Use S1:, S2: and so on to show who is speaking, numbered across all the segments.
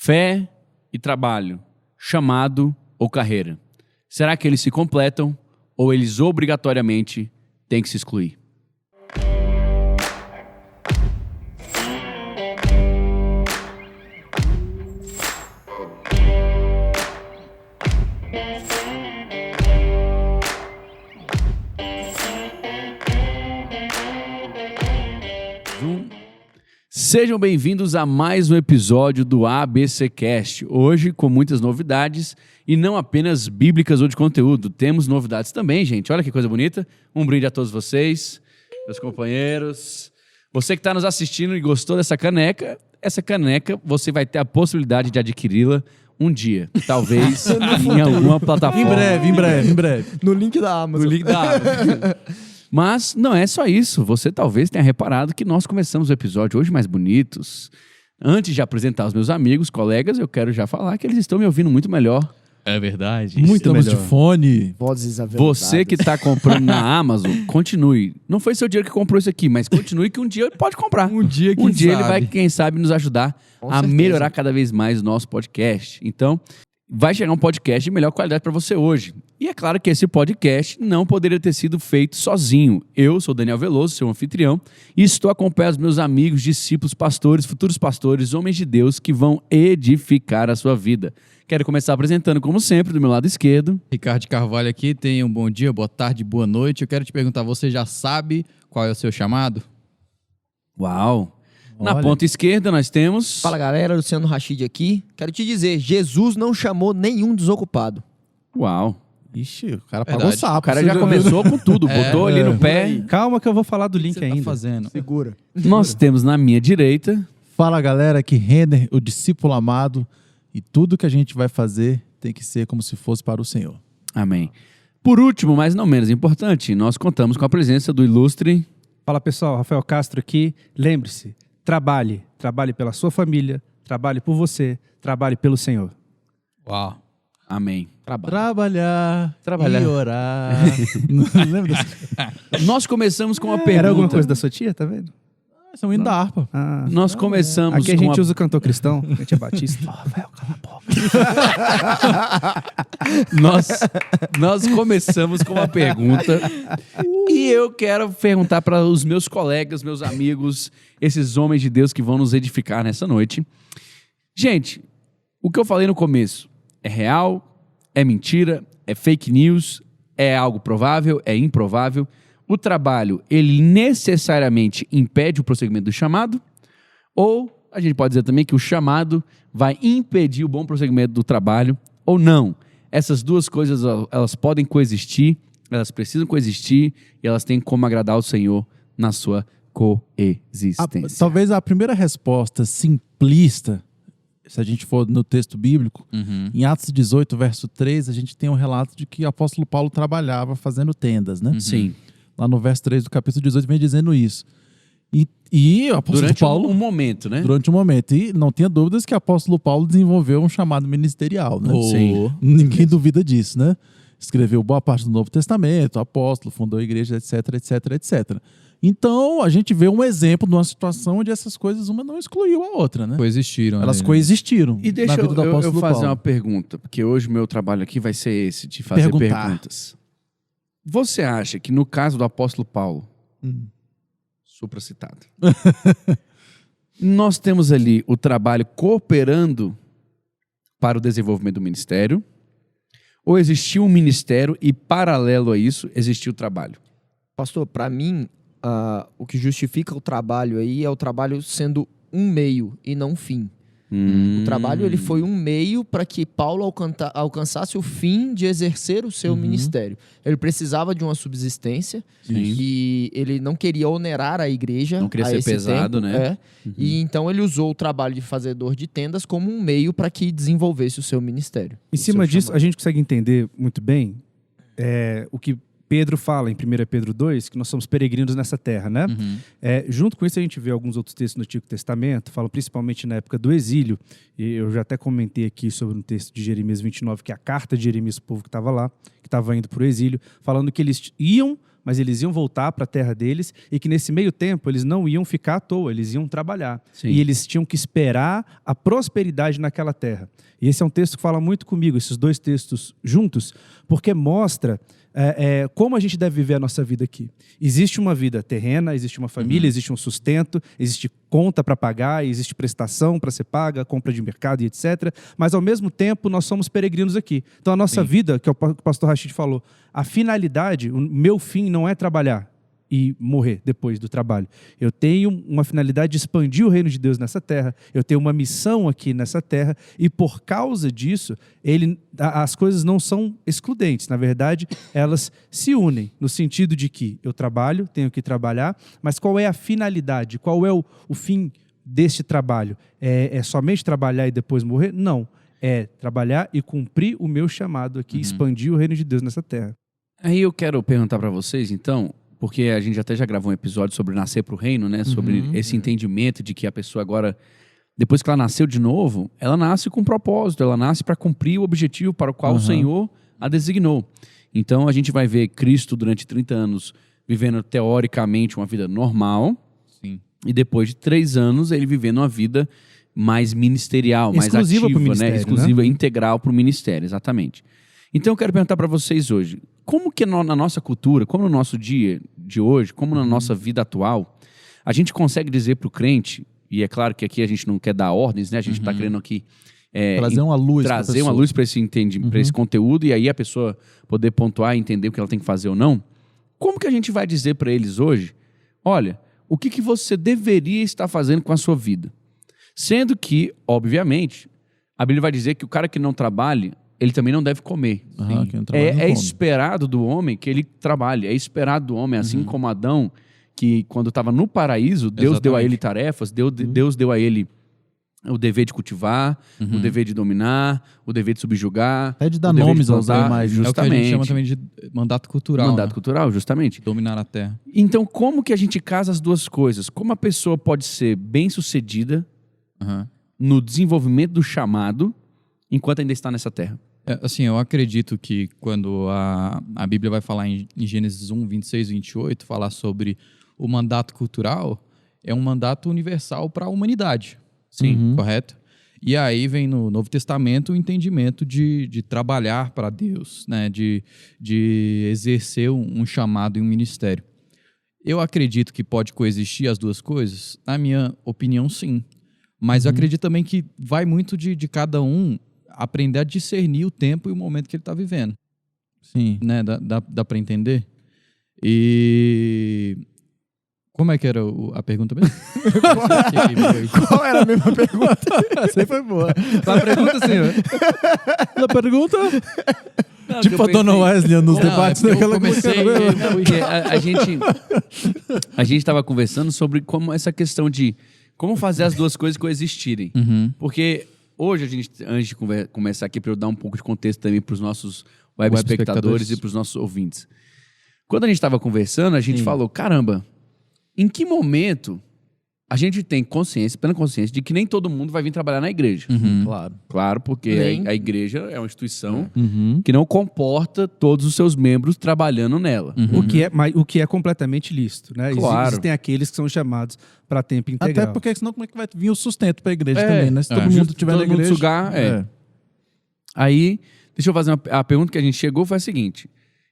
S1: Fé e trabalho, chamado ou carreira. Será que eles se completam ou eles obrigatoriamente têm que se excluir? Sejam bem-vindos a mais um episódio do ABCcast. Hoje com muitas novidades e não apenas bíblicas ou de conteúdo. Temos novidades também, gente. Olha que coisa bonita. Um brinde a todos vocês, meus companheiros. Você que está nos assistindo e gostou dessa caneca, essa caneca você vai ter a possibilidade de adquiri-la um dia. Talvez em alguma plataforma.
S2: Em breve.
S3: No link da Amazon.
S1: No link da Amazon. Mas não é só isso. Você talvez tenha reparado que nós começamos o episódio hoje mais bonitos. Antes de apresentar os meus amigos, colegas, eu quero já falar que eles estão me ouvindo muito melhor.
S2: É verdade.
S3: Muito
S2: Estamos
S3: melhor.
S2: de fone.
S3: Vozes avelutadas.
S1: Você que está comprando na Amazon, continue. Não foi seu dinheiro que comprou isso aqui, mas continue que um dia ele pode comprar.
S2: Um dia,
S1: Um dia ele vai, quem sabe, nos ajudar
S3: Com
S1: a
S3: certeza.
S1: melhorar cada vez mais o nosso podcast. Então, vai chegar um podcast de melhor qualidade para você hoje. E é claro que esse podcast não poderia ter sido feito sozinho. Eu sou Daniel Veloso, seu anfitrião, e estou acompanhado dos meus amigos, discípulos, pastores, futuros pastores, homens de Deus que vão edificar a sua vida. Quero começar apresentando, como sempre, do meu lado esquerdo.
S2: Ricardo de Carvalho aqui, tenha um bom dia, boa tarde, boa noite. Eu quero te perguntar, você já sabe qual é o seu chamado?
S1: Uau! Na
S2: Olha.
S1: ponta esquerda nós temos...
S3: Fala galera, Luciano Rachid aqui. Quero te dizer, Jesus não chamou nenhum desocupado.
S1: Uau!
S2: Ixi, o cara
S1: Verdade.
S2: pagou sapo.
S1: O cara
S2: Você
S1: já
S2: viu?
S1: começou com tudo,
S2: É,
S1: botou ali no pé.
S4: Calma que eu vou falar do
S2: O que
S4: link
S2: você
S4: ainda.
S2: tá fazendo?
S3: Segura.
S1: Nós temos na minha direita...
S5: Fala galera, aqui Renner, o discípulo amado, e tudo que a gente vai fazer tem que ser como se fosse para o Senhor.
S1: Amém. Por último, mas não menos importante, nós contamos com a presença do ilustre...
S4: Fala pessoal, Rafael Castro aqui. Lembre-se, trabalhe. Trabalhe pela sua família, trabalhe por você, trabalhe pelo Senhor.
S2: Uau.
S1: Amém.
S5: Trabalhar
S1: Trabalhar.
S5: e orar. Não lembra desse?
S1: Nós começamos com uma pergunta.
S4: Era alguma coisa da sua tia, tá vendo?
S5: São indo da harpa.
S4: Ah,
S1: Nós começamos
S4: aqui a
S1: com
S4: gente usa o cantor cristão, a gente é batista.
S3: Rafael, cala a boca.
S1: nós começamos com uma pergunta e eu quero perguntar para os meus colegas, meus amigos, esses homens de Deus que vão nos edificar nessa noite. Gente, o que eu falei no começo é real? É mentira? É fake news? É algo provável? É improvável? O trabalho, ele necessariamente impede o prosseguimento do chamado? Ou a gente pode dizer também que o chamado vai impedir o bom prosseguimento do trabalho? Ou não? Essas duas coisas, elas podem coexistir, elas precisam coexistir e elas têm como agradar o Senhor na sua coexistência.
S5: Talvez a primeira resposta simplista, se a gente for no texto bíblico, em Atos 18, verso 3, a gente tem um relato de que o apóstolo Paulo trabalhava fazendo tendas, né?
S1: Sim.
S5: Lá no verso 3 do capítulo 18 vem dizendo isso. E o apóstolo
S1: Durante
S5: Paulo...
S1: um momento, né?
S5: Durante um momento. E não tenha dúvidas que o apóstolo Paulo desenvolveu um chamado ministerial, né?
S1: Sim.
S5: Ninguém duvida disso, né? Escreveu boa parte do Novo Testamento, apóstolo, fundou a igreja, etc. Então, a gente vê um exemplo de uma situação onde essas coisas, uma não excluiu a outra, né?
S2: Coexistiram.
S5: Elas
S2: ali, né?
S5: coexistiram
S1: E deixa
S5: na vida do
S1: eu
S5: apóstolo
S1: fazer
S5: Paulo.
S1: uma pergunta, porque hoje o meu trabalho aqui vai ser esse, de fazer
S5: Perguntar.
S1: perguntas. Você acha que no caso do apóstolo Paulo, supracitado, nós temos ali o trabalho cooperando para o desenvolvimento do ministério, ou existiu um ministério e paralelo a isso existiu o trabalho?
S3: Pastor, para mim, o que justifica o trabalho aí é o trabalho sendo um meio e não um fim. O trabalho ele foi um meio para que Paulo alcançasse o fim de exercer o seu ministério. Ele precisava de uma subsistência e ele não queria onerar a igreja.
S1: Não queria
S3: a
S1: ser
S3: esse
S1: pesado,
S3: tempo,
S1: né?
S3: E então ele usou o trabalho de fazedor de tendas como um meio para que desenvolvesse o seu ministério.
S4: Em cima disso, a gente consegue entender muito bem o que Pedro fala em 1 Pedro 2, que nós somos peregrinos nessa terra, né? Junto com isso, a gente vê alguns outros textos no Antigo Testamento, falam principalmente na época do exílio, e eu já até comentei aqui sobre um texto de Jeremias 29, que é a carta de Jeremias, o povo que estava lá, que estava indo para o exílio, falando que eles iam, mas eles iam voltar para a terra deles e que nesse meio tempo eles não iam ficar à toa, eles iam trabalhar.
S1: Sim.
S4: E eles tinham que esperar a prosperidade naquela terra. E esse é um texto que fala muito comigo, esses dois textos juntos, porque mostra como a gente deve viver a nossa vida aqui. Existe uma vida terrena, existe uma família, existe um sustento, existe conta para pagar, existe prestação para ser paga, compra de mercado e etc. Mas, ao mesmo tempo, nós somos peregrinos aqui. Então, a nossa vida, que é o pastor Rashid falou, a finalidade, o meu fim não é trabalhar e morrer depois do trabalho. Eu tenho uma finalidade de expandir o reino de Deus nessa terra, eu tenho uma missão aqui nessa terra, e por causa disso, as coisas não são excludentes. Na verdade, elas se unem, no sentido de que eu trabalho, tenho que trabalhar, mas qual é a finalidade? Qual é o fim deste trabalho? É somente trabalhar e depois morrer? Não. É trabalhar e cumprir o meu chamado aqui, expandir o reino de Deus nessa terra.
S1: Aí eu quero perguntar para vocês, então, porque a gente até já gravou um episódio sobre nascer para o reino, né? Sobre esse entendimento de que a pessoa agora, depois que ela nasceu de novo, ela nasce com um propósito, ela nasce para cumprir o objetivo para o qual o Senhor a designou. Então a gente vai ver Cristo durante 30 anos vivendo teoricamente uma vida normal.
S2: Sim.
S1: E depois de 3 anos ele vivendo uma vida mais ministerial, mais
S4: Exclusiva
S1: ativa,
S4: pro ministério,
S1: né? Exclusiva, integral para o ministério, exatamente. Então eu quero perguntar para vocês hoje, como que na nossa cultura, como no nosso dia de hoje, como na nossa vida atual, a gente consegue dizer para o crente, e é claro que aqui a gente não quer dar ordens, né? A gente está querendo aqui
S5: Trazer uma luz
S1: para esse conteúdo, e aí a pessoa poder pontuar e entender o que ela tem que fazer ou não. Como que a gente vai dizer para eles hoje, olha, o que você deveria estar fazendo com a sua vida? Sendo que, obviamente, a Bíblia vai dizer que o cara que não trabalha, ele também não deve comer.
S5: Quem não trabalha não
S1: É
S5: come.
S1: esperado do homem que ele trabalhe. É esperado do homem, assim como Adão, que quando estava no paraíso, Deus deu a ele tarefas, Deus deu a ele o dever de cultivar, o dever de dominar, o dever de subjugar.
S5: É de dar
S1: o dever
S5: nomes
S1: de
S5: aos
S1: plantar,
S5: animais.
S2: É o que a gente chama
S1: justamente.
S2: também de mandato cultural.
S1: Mandato
S2: né?
S1: cultural, justamente.
S2: Dominar a terra.
S1: Então, como que a gente casa as duas coisas? Como a pessoa pode ser bem-sucedida no desenvolvimento do chamado enquanto ainda está nessa terra?
S2: Assim, eu acredito que quando a Bíblia vai falar em Gênesis 1, 26 e 28, falar sobre o mandato cultural, é um mandato universal para a humanidade.
S1: Sim.
S2: Correto? E aí vem no Novo Testamento o entendimento de trabalhar para Deus, né? de exercer um chamado e um ministério. Eu acredito que pode coexistir as duas coisas? Na minha opinião, sim. Mas eu acredito também que vai muito de cada um aprender a discernir o tempo e o momento que ele está vivendo.
S5: Sim.
S2: Né? Dá para entender? E... Como é que era a pergunta mesmo?
S3: Qual era a mesma pergunta?
S5: Essa aí foi boa.
S4: A pergunta, senhor.
S5: A pergunta...
S1: Não,
S5: tipo a Dona Wesley nos debates
S2: eu
S5: daquela
S2: comecei...
S1: Porque a gente estava conversando sobre como essa questão de como fazer as duas coisas coexistirem. Porque hoje, antes de começar aqui, para eu dar um pouco de contexto também para os nossos web espectadores e para os nossos ouvintes. Quando a gente estava conversando, a gente falou, caramba, em que momento a gente tem plena consciência de que nem todo mundo vai vir trabalhar na igreja?
S5: Claro.
S1: Claro, porque a igreja é uma instituição que não comporta todos os seus membros trabalhando nela.
S4: O que é completamente lícito, né?
S1: Claro.
S4: Existem aqueles que são chamados para tempo integral.
S5: Até porque senão como é que vai vir o sustento para a igreja também, né? Se todo mundo tiver na igreja...
S1: Sugar, Aí, deixa eu fazer a pergunta que a gente chegou foi a seguinte.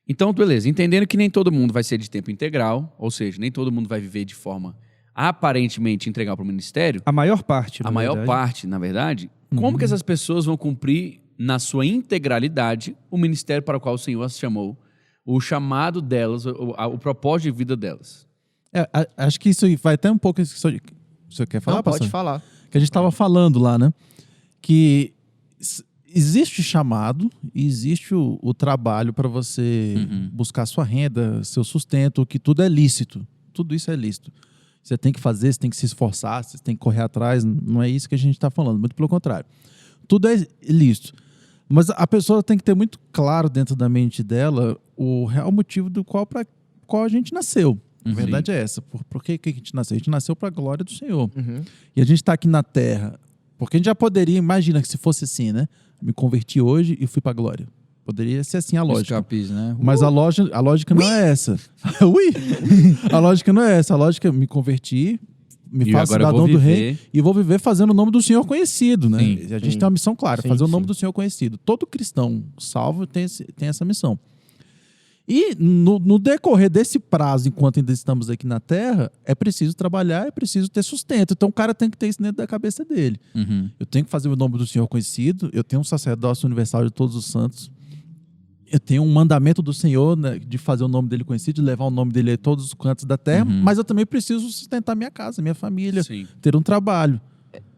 S1: Então, beleza, entendendo que nem todo mundo vai ser de tempo integral, ou seja, nem todo mundo vai viver de forma aparentemente integral para o ministério.
S4: A maior parte,
S1: A maior parte, na verdade. Como que essas pessoas vão cumprir na sua integralidade o ministério para o qual o Senhor as chamou, o chamado delas, o propósito de vida delas?
S5: Acho que isso vai até um pouco... O senhor quer falar,
S3: Não, pode
S5: pastor?
S3: falar.
S5: Que a gente estava falando lá, né? Que existe chamado e existe o trabalho para você buscar sua renda, seu sustento, que tudo é lícito. Tudo isso é lícito. Você tem que fazer, você tem que se esforçar, você tem que correr atrás. Não é isso que a gente está falando, muito pelo contrário. Tudo é lícito. Mas a pessoa tem que ter muito claro dentro da mente dela o real motivo do qual a gente nasceu. A verdade é essa. Por que a gente nasceu? A gente nasceu para a glória do Senhor. E a gente está aqui na terra. Porque a gente já poderia, imagina que se fosse assim, né? Me converti hoje e fui para a glória. Poderia ser assim a lógica.
S2: Escapis, né?
S5: Mas a lógica não é essa. Ui! A lógica não é essa. A lógica é me converti, me
S1: E
S5: faço
S1: agora eu vou
S5: cidadão do
S1: viver.
S5: rei e vou viver fazendo o nome do Senhor conhecido, né?
S2: Sim,
S5: A gente tem uma missão clara,
S3: Sim,
S5: fazer o nome
S3: sim.
S5: do Senhor conhecido. Todo cristão salvo tem essa missão. E no decorrer desse prazo, enquanto ainda estamos aqui na Terra, é preciso trabalhar, é preciso ter sustento. Então o cara tem que ter isso dentro da cabeça dele.
S2: Uhum.
S5: Eu tenho que fazer o nome do Senhor conhecido, eu tenho um sacerdócio universal de todos os santos, eu tenho um mandamento do Senhor, né, de fazer o nome dele conhecido, de levar o nome dele a todos os cantos da terra, mas eu também preciso sustentar minha casa, minha família,
S1: Sim.
S5: ter um trabalho.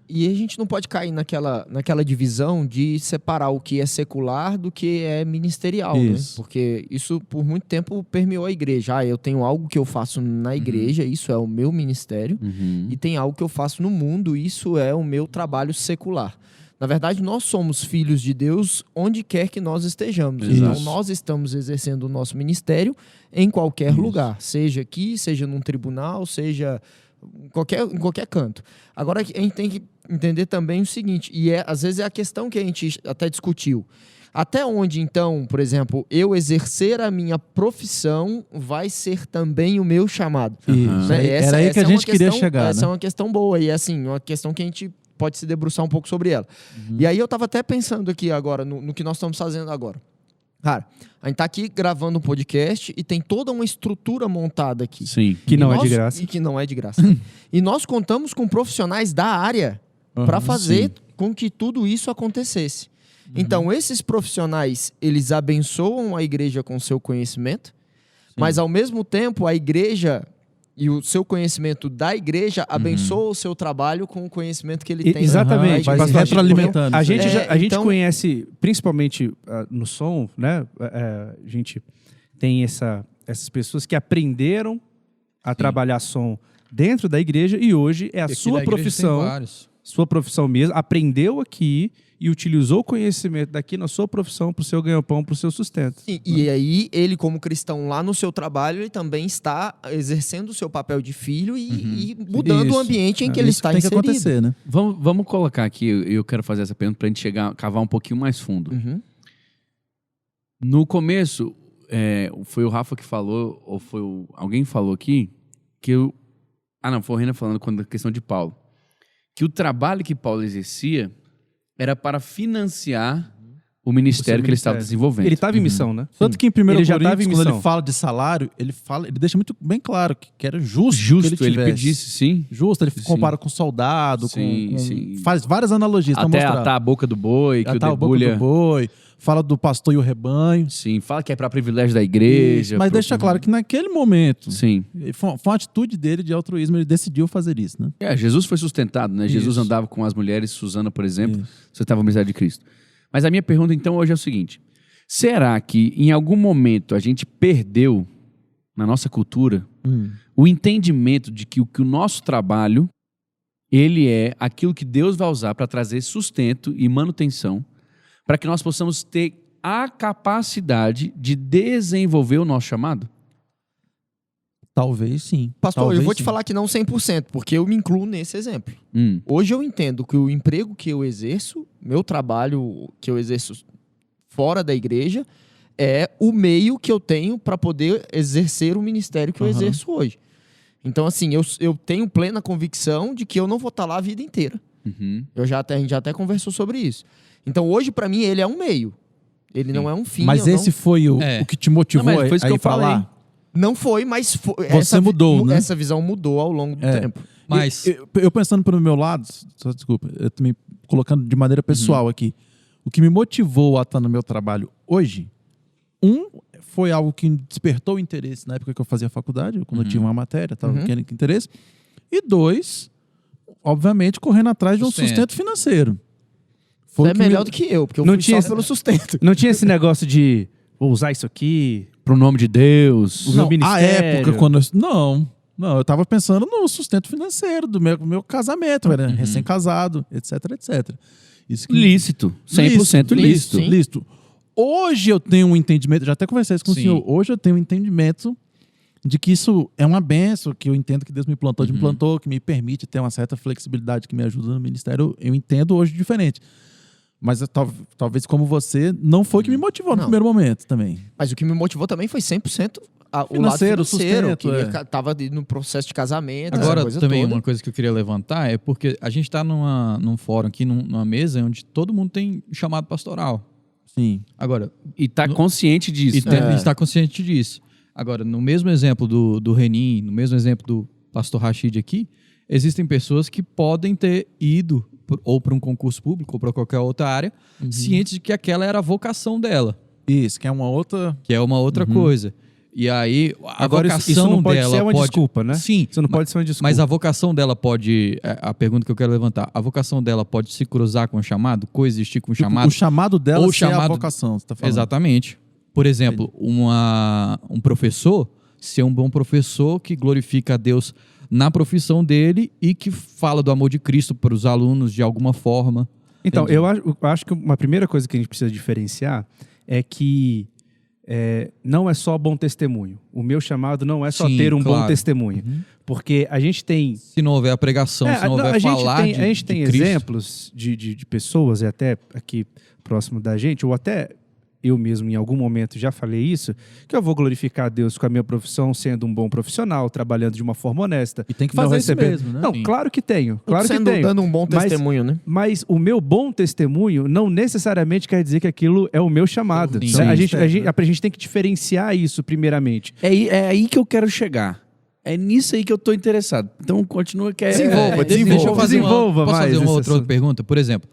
S3: E a gente não pode cair naquela divisão de separar o que é secular do que é ministerial, né?
S5: Isso.
S3: Porque isso por muito tempo permeou a igreja. Eu tenho algo que eu faço na igreja, isso é o meu ministério,
S1: Uhum.
S3: e tem algo que eu faço no mundo, isso é o meu trabalho secular. Na verdade, nós somos filhos de Deus onde quer que nós estejamos.
S1: Exato.
S3: Então, nós estamos exercendo o nosso ministério em qualquer lugar. Seja aqui, seja num tribunal, seja em qualquer canto. Agora, a gente tem que entender também o seguinte, e às vezes é a questão que a gente até discutiu. Até onde, então, por exemplo, eu exercer a minha profissão vai ser também o meu chamado?
S5: Isso.
S3: Né?
S5: Era aí que a
S3: é uma
S5: gente queria
S3: questão-
S5: chegar,
S3: Essa
S5: né?
S3: é uma questão boa e é assim, uma questão que a gente pode se debruçar um pouco sobre ela. E aí eu estava até pensando aqui agora, no que nós estamos fazendo agora. Cara, a gente tá aqui gravando um podcast e tem toda uma estrutura montada aqui.
S1: Sim.
S4: Que não
S3: E
S4: é de
S3: nós-
S4: graça.
S3: E que não é de graça. E nós contamos com profissionais da área para fazer com que tudo isso acontecesse. Então, esses profissionais, eles abençoam a igreja com seu conhecimento, mas ao mesmo tempo a igreja e o seu conhecimento da igreja abençoa o seu trabalho com o conhecimento que ele tem.
S4: Exatamente.
S5: Vai se
S4: Pastor,
S5: retroalimentando.
S4: A
S5: isso aí.
S4: gente, a gente
S3: então-
S4: conhece, principalmente no som, né? A gente tem essas pessoas que aprenderam a trabalhar som dentro da igreja e hoje é a
S2: Aqui
S4: sua
S2: da igreja tem
S4: profissão,
S2: vários.
S4: sua profissão mesmo, aprendeu aqui e utilizou o conhecimento daqui na sua profissão para o seu ganha-pão, para o seu sustento.
S3: E aí, ele como cristão lá no seu trabalho, ele também está exercendo o seu papel de filho e mudando o
S5: Isso.
S3: ambiente em que
S5: É
S3: ele
S5: isso
S3: está
S5: tem que
S3: inserido.
S5: acontecer, né?
S1: Vamos colocar aqui, eu quero fazer essa pergunta pra gente cavar um pouquinho mais fundo.
S3: Uhum.
S1: No começo, foi o Rafa que falou, ou foi alguém falou aqui, que não, foi o Renan falando quando a questão de Paulo. Que o trabalho que Paulo exercia era para financiar o ministério que ele estava desenvolvendo.
S4: Ele estava em missão, né?
S5: Tanto que em 1
S4: Ele já
S5: Coríntios,
S4: tava em
S5: quando
S4: missão.
S5: ele fala de salário, ele deixa muito bem claro que era justo, que
S1: ele
S5: tivesse.
S1: pedisse, sim.
S5: Justo, ele
S1: Sim.
S5: compara com soldado,
S1: Sim,
S5: com
S1: sim.
S5: faz várias analogias para
S1: Até
S5: mostrar.
S1: atar a boca do boi, que o
S5: Atar a boca
S1: debulha...
S5: do boi, fala do pastor e o rebanho.
S1: Sim, fala que é para privilégio da igreja.
S5: Isso, mas deixa claro que naquele momento,
S1: Sim.
S5: foi uma atitude dele de altruísmo, ele decidiu fazer isso, né?
S1: Jesus foi sustentado, né? Jesus
S5: Isso.
S1: andava com as mulheres, Susana, por exemplo, sustentava a amizade de Cristo. Mas a minha pergunta, então, hoje é o seguinte. Será que, em algum momento, a gente perdeu, na nossa cultura, o entendimento de que o nosso trabalho, ele é aquilo que Deus vai usar para trazer sustento e manutenção, para que nós possamos ter a capacidade de desenvolver o nosso chamado?
S5: Talvez sim.
S3: Pastor,
S5: Talvez
S3: eu vou te
S5: sim.
S3: falar que não 100%, porque eu me incluo nesse exemplo.
S1: Hum.
S3: Hoje eu entendo que o emprego que eu exerço, meu trabalho que eu exerço fora da igreja, é o meio que eu tenho para poder exercer o ministério que eu exerço hoje. Então, assim, eu tenho plena convicção de que eu não vou estar lá a vida inteira.
S1: Uhum.
S3: A gente já até conversou sobre isso. Então, hoje, para mim, ele é um meio. Ele não é um fim.
S5: Mas
S3: eu
S5: esse foi o
S2: É.
S5: que te motivou
S1: Não, mas foi isso
S5: a
S1: que
S5: ir
S1: eu
S5: pra
S1: falei.
S5: lá?
S3: Não foi, mas foi,
S5: Você mudou, né?
S3: Essa visão mudou ao longo do tempo.
S2: Mas
S5: Eu pensando pelo meu lado, só desculpa, eu tô me colocando de maneira pessoal aqui. O que me motivou a estar no meu trabalho hoje, foi algo que despertou o interesse na época que eu fazia faculdade, quando eu tinha uma matéria, estava querendo interesse. E 2, obviamente, correndo atrás de um sustento financeiro. Foi
S3: Você
S5: o
S3: é
S5: que
S3: melhor
S5: me-
S3: do que eu, porque eu
S4: Não
S3: fui
S4: tinha
S3: só pelo sustento.
S4: Não tinha esse negócio de vou usar isso aqui.
S1: Pro nome de Deus.
S4: O meu
S5: Não, a
S4: ministério.
S5: época quando eu tava pensando no sustento financeiro do meu casamento, eu era recém-casado, etc, etc. Isso que-
S1: Lícito. 100% lícito.
S3: Sim.
S5: Lícito. Hoje eu tenho um entendimento, já até conversei isso com
S2: Sim.
S5: o senhor, hoje eu tenho um entendimento de que isso é uma benção, que eu entendo que Deus me plantou, que me permite ter uma certa flexibilidade, que me ajuda no ministério, eu entendo hoje diferente. Mas talvez como você, não foi o que me motivou no
S3: Não.
S5: primeiro momento também.
S3: Mas o que me motivou também foi 100% o lado
S5: Financeiro,
S3: financeiro.
S5: sustento,
S3: Que tava no processo de casamento, essa
S2: Agora,
S3: coisa
S2: também,
S3: toda.
S2: uma coisa que eu queria levantar é porque a gente está num fórum aqui, numa mesa onde todo mundo tem chamado pastoral.
S5: Sim.
S2: Agora,
S1: E tá consciente disso.
S2: e a gente está consciente disso. Agora, no mesmo exemplo do Renin, no mesmo exemplo do pastor Rashid aqui, existem pessoas que podem ter ido ou para um concurso público ou para qualquer outra área, cientes de que aquela era a vocação dela,
S5: Isso, que é uma outra...
S2: que é uma outra coisa. E aí, a
S4: Agora,
S2: vocação
S4: isso não pode
S2: dela
S4: ser uma desculpa, né?
S2: Sim,
S4: Isso não pode ser uma desculpa.
S2: mas a vocação dela pode... A pergunta que eu quero levantar. A vocação dela pode se cruzar com o chamado? Coexistir com o chamado?
S5: O chamado dela
S2: Ou
S5: ser a
S2: chamado-
S5: vocação, você tá falando.
S2: Exatamente. Por exemplo, um professor ser um bom professor que glorifica a Deus na profissão dele e que fala do amor de Cristo para os alunos de alguma forma.
S4: Então,
S2: Entendi.
S4: eu acho que uma primeira coisa que a gente precisa diferenciar é que não é só bom testemunho. O meu chamado não é só
S2: Sim,
S4: ter um bom
S2: claro.
S4: testemunho. Porque a gente tem...
S2: Se não houver a pregação, se não houver
S4: a gente
S2: falar
S4: tem,
S2: de
S4: a gente tem
S2: Cristo.
S4: exemplos de pessoas, e até aqui próximo da gente, ou até eu mesmo em algum momento já falei isso, que eu vou glorificar a Deus com a minha profissão, sendo um bom profissional, trabalhando de uma forma honesta.
S5: E tem que
S4: não
S5: fazer isso
S4: recebendo-
S5: mesmo, né?
S4: Não,
S2: Sim.
S4: claro que tenho. Claro que
S3: Sendo,
S4: tenho.
S3: dando um bom
S4: Mas-
S3: testemunho, né?
S4: Mas o meu bom testemunho não necessariamente quer dizer que aquilo é o meu chamado.
S2: Sim,
S4: Né?
S2: sim.
S4: A gente tem que diferenciar isso primeiramente.
S1: É aí que eu quero chegar. É nisso aí que eu tô interessado. Então, continua que é...
S3: Desenvolva,
S2: Deixa eu fazer
S4: Desenvolva
S2: posso
S4: mais
S2: fazer uma
S4: esse
S2: outra
S4: assunto.
S2: pergunta? Por exemplo,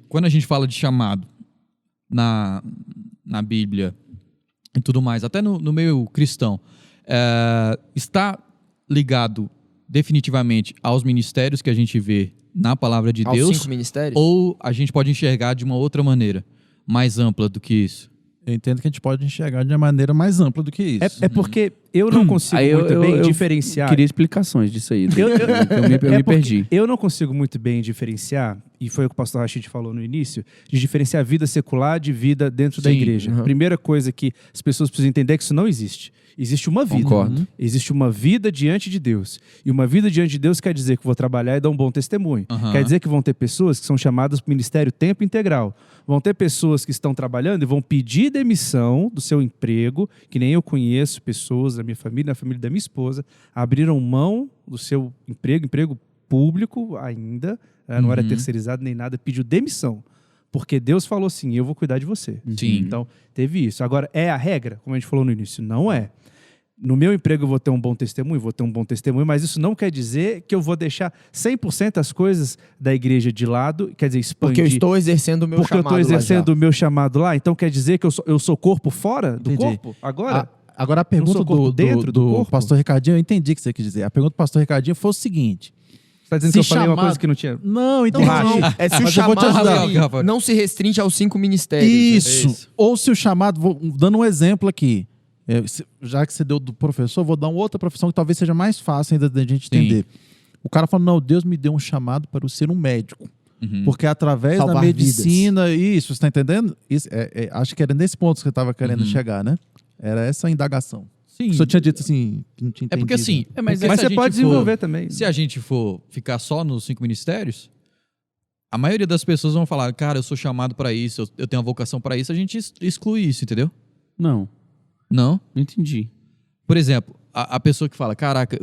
S2: quando a gente fala de chamado na Bíblia e tudo mais, até no meio cristão, está ligado definitivamente aos ministérios que a gente vê na palavra de
S3: Aos
S2: Deus,
S3: 5 ministérios.
S2: ou a gente pode enxergar de uma outra maneira, mais ampla do que isso?
S5: Eu entendo que a gente pode enxergar de uma maneira mais ampla do que isso.
S4: É porque eu não consigo
S1: Aí
S4: muito bem
S1: eu
S4: diferenciar.
S1: queria explicações disso aí.
S4: Eu
S1: me
S4: porque
S1: perdi.
S4: Eu não consigo muito bem diferenciar, e foi o que o pastor Rashid falou no início, de diferenciar vida secular de vida dentro da
S2: Sim,
S4: igreja. Primeira coisa que as pessoas precisam entender é que isso não existe. Existe uma vida.
S1: Concordo.
S4: Existe uma vida diante de Deus. E uma vida diante de Deus quer dizer que vou trabalhar e dar um bom testemunho.
S2: Aham.
S4: Quer dizer que vão ter pessoas que são chamadas para o ministério tempo integral. Vão ter pessoas que estão trabalhando e vão pedir demissão do seu emprego, que nem eu conheço pessoas da minha família, da família da minha esposa, abriram mão do seu emprego público ainda, não era terceirizado nem nada, pediu demissão. Porque Deus falou assim, eu vou cuidar de você.
S2: Sim.
S4: Então, teve isso. Agora, é a regra? Como a gente falou no início, não é. No meu emprego eu vou ter um bom testemunho, mas isso não quer dizer que eu vou deixar 100% as coisas da igreja de lado, quer dizer, expandir.
S3: Porque eu estou exercendo o meu
S4: Porque eu
S3: chamado
S4: estou
S3: lá
S4: exercendo
S3: já.
S4: o meu chamado lá, então quer dizer que eu sou corpo fora do
S5: Entendi.
S4: corpo? Agora?
S5: Agora a pergunta
S4: sou corpo dentro do corpo?
S5: pastor Ricardinho, eu entendi o que você quis dizer. A pergunta do pastor Ricardinho foi o seguinte.
S4: Você está dizendo
S5: se
S4: que eu falei uma
S5: chamado-
S4: coisa que não tinha...
S5: Não, entendi.
S3: É se o
S5: Mas eu vou te
S3: chamado
S5: ajudar.
S3: ele
S2: Rafael.
S3: não se restringe aos 5 ministérios.
S5: Isso.
S2: Isso.
S5: Ou se o chamado, dando um exemplo aqui, já que você deu do professor, vou dar uma outra profissão que talvez seja mais fácil ainda da gente entender. O cara fala, não, Deus me deu um chamado para eu ser um médico. Porque através da
S3: Salvar
S5: medicina, isso, você está entendendo? Isso, acho que era nesse ponto que você estava querendo chegar, né? Era essa a indagação.
S2: Sim.
S5: O senhor tinha dito assim, que não tinha
S2: É
S5: entendido.
S2: porque assim,
S1: mas
S2: porque
S4: Mas
S2: se a
S4: você
S2: gente
S4: pode
S2: for-
S4: desenvolver também.
S2: Se a gente for ficar só nos 5 ministérios, a maioria das pessoas vão falar, cara, eu sou chamado para isso, eu tenho uma vocação para isso, a gente exclui isso, entendeu?
S1: Não,
S2: Não?
S1: não entendi.
S2: Por exemplo, a pessoa que fala, caraca,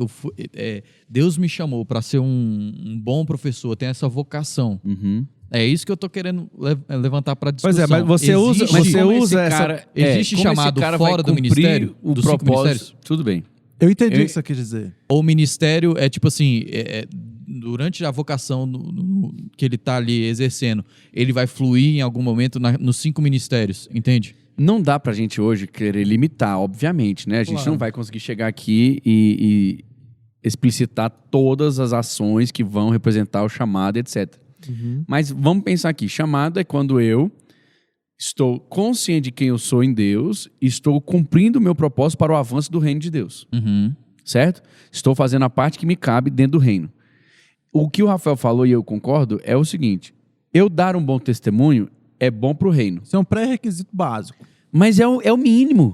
S2: Deus me chamou para ser um bom professor, eu tenho essa vocação.
S1: Uhum.
S2: É isso que eu tô querendo levantar para discussão.
S4: Pois é, mas você usa-
S2: Existe-
S4: você
S1: como
S4: usa
S1: esse
S4: essa-
S1: cara,
S2: existe
S1: como esse
S2: chamado
S1: cara
S2: fora
S1: vai
S2: do
S1: cumprir
S2: ministério,
S1: o
S2: dos 5
S1: propósito.
S2: ministérios?
S1: Tudo bem.
S5: Eu entendi
S1: Eu-
S5: o que você quis dizer.
S2: Ou ministério é tipo assim, durante a vocação que ele tá ali exercendo, ele vai fluir em algum momento nos 5 ministérios, entende?
S1: Não dá pra gente hoje querer limitar, obviamente, né? A gente não vai conseguir chegar aqui e explicitar todas as ações que vão representar o chamado, etc. Mas vamos pensar aqui, chamado é quando eu estou consciente de quem eu sou em Deus e estou cumprindo o meu propósito para o avanço do reino de Deus, certo? Estou fazendo a parte que me cabe dentro do reino. O que o Rafael falou e eu concordo é o seguinte, eu dar um bom testemunho é bom para o reino.
S5: Isso é um pré-requisito básico.
S1: Mas é o mínimo.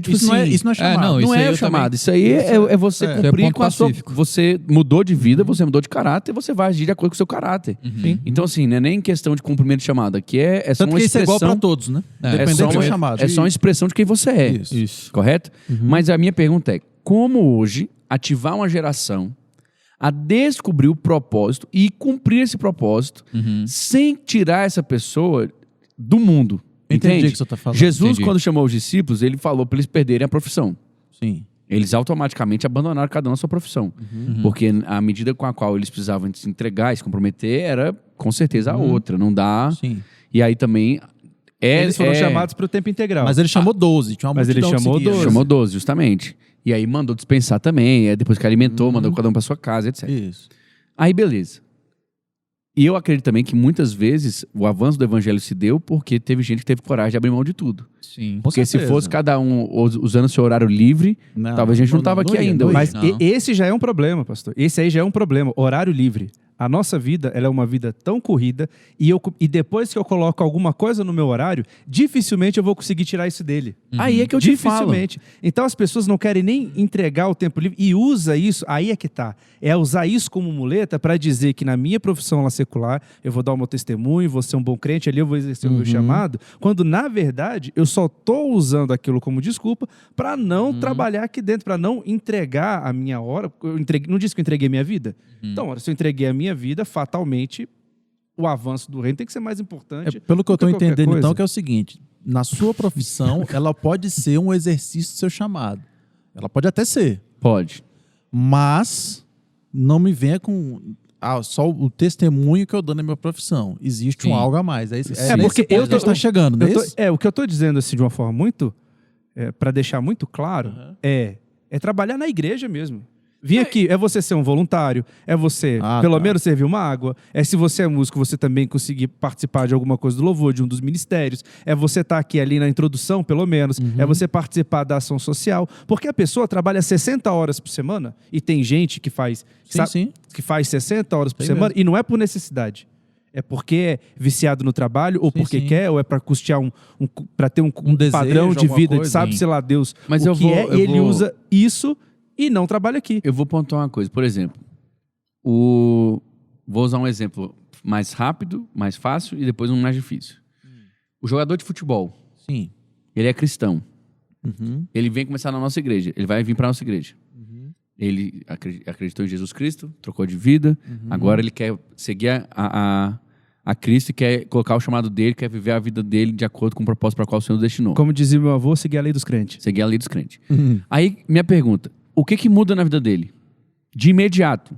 S1: Tipo
S5: Isso
S1: assim,
S5: não é chamado.
S2: não,
S1: não
S2: isso aí
S1: é
S2: eu
S1: o chamado.
S2: também-
S1: Isso aí é você
S2: é
S1: cumprir
S2: ponto
S1: com a sua...
S2: pacífico.
S1: Você mudou de vida, você mudou de caráter, você vai agir de acordo com o seu caráter.
S2: Uhum.
S1: Então, assim, não é nem questão de cumprimento de chamada. Aqui é só
S5: Tanto
S1: uma
S5: que isso é igual
S1: expressão...
S5: para todos, né?
S2: É,
S5: Independente
S1: só
S5: do
S1: uma-
S5: chamado.
S1: É só uma expressão de quem você é.
S5: Isso.
S1: Correto? Mas a minha pergunta é, como hoje ativar uma geração a descobrir o propósito e cumprir esse propósito sem tirar essa pessoa do mundo?
S5: Entendi
S1: Entende?
S5: o que você está falando.
S1: Jesus,
S2: Entendi.
S1: quando chamou os discípulos, ele falou para eles perderem a profissão.
S5: Sim.
S1: Eles automaticamente abandonaram cada um a sua profissão. Porque a medida com a qual eles precisavam se entregar e se comprometer era, com certeza, a outra. Não dá.
S5: Sim.
S1: E aí também...
S4: Eles foram chamados para o tempo integral.
S5: Mas ele chamou 12. Tinha uma
S4: Mas ele
S5: multidão que
S4: chamou
S5: seguia.
S4: 12.
S1: Chamou 12, justamente. E aí mandou dispensar também. Aí depois que alimentou, mandou cada um para sua casa, etc.
S5: Isso.
S1: Aí, beleza. E eu acredito também que muitas vezes o avanço do evangelho se deu porque teve gente que teve coragem de abrir mão de tudo.
S2: Sim.
S1: Porque se
S5: certeza.
S1: fosse cada um usando seu horário livre, talvez a gente não estava aqui ainda.
S5: ia.
S1: hoje.
S4: Mas
S2: Não.
S4: esse já é um problema, pastor. Esse aí já é um problema. Horário livre. A nossa vida, ela é uma vida tão corrida e depois que eu coloco alguma coisa no meu horário, dificilmente eu vou conseguir tirar isso dele.
S1: Aí é que eu te falo.
S4: Dificilmente. Então as pessoas não querem nem entregar o tempo livre e usa isso, aí é que tá. É usar isso como muleta para dizer que na minha profissão lá secular, eu vou dar o meu testemunho, vou ser um bom crente, ali eu vou exercer o meu chamado, quando na verdade eu só tô usando aquilo como desculpa para não trabalhar aqui dentro, para não entregar a minha hora. Não disse que eu entreguei minha vida? Então, se eu entreguei a minha vida, fatalmente o avanço do reino tem que ser mais importante.
S5: Pelo que eu estou
S4: do qualquer
S5: entendendo,
S4: coisa.
S5: então, que é o seguinte: na sua profissão, ela pode ser um exercício do seu chamado. Ela pode até ser.
S1: Pode.
S5: Mas não me venha com só o testemunho que eu dou na minha profissão. Existe
S2: Sim.
S5: um algo a mais. É
S4: porque eu tô-
S5: está chegando, não é isso?
S4: O que eu estou dizendo assim de uma forma muito para deixar muito claro é trabalhar na igreja mesmo. Vir aqui é você ser um voluntário, é você pelo menos servir uma água, é se você é músico, você também conseguir participar de alguma coisa do louvor, de um dos ministérios, é você estar aqui ali na introdução, pelo menos, é você participar da ação social, porque a pessoa trabalha 60 horas por semana e tem gente que faz,
S5: Sim.
S4: que faz 60 horas por
S5: Tem
S4: semana
S5: mesmo.
S4: e não é por necessidade. É porque é viciado no trabalho, ou porque
S5: sim.
S4: quer, ou é para custear para ter um
S5: desejo,
S4: padrão de
S5: alguma
S4: vida,
S5: coisa.
S4: sabe,
S2: Sim.
S4: sei lá, Deus,
S1: Mas
S4: o
S1: eu
S4: que
S1: vou-
S4: é,
S1: eu
S4: e ele
S1: vou-
S4: usa isso e não trabalha aqui.
S1: Eu vou pontuar uma coisa. Por exemplo, vou usar um exemplo mais rápido, mais fácil e depois um mais difícil. O jogador de futebol,
S5: Sim.
S1: ele é cristão.
S5: Uhum.
S1: Ele vem começar na nossa igreja. Ele vai vir para nossa igreja. Ele acreditou em Jesus Cristo, trocou de vida. Agora ele quer seguir a Cristo e quer colocar o chamado dele, quer viver a vida dele de acordo com o propósito para o qual o Senhor o destinou.
S4: Como dizia meu avô, seguir a lei dos crentes.
S1: Seguir a lei dos crentes. Aí, minha pergunta. O que muda na vida dele? De imediato.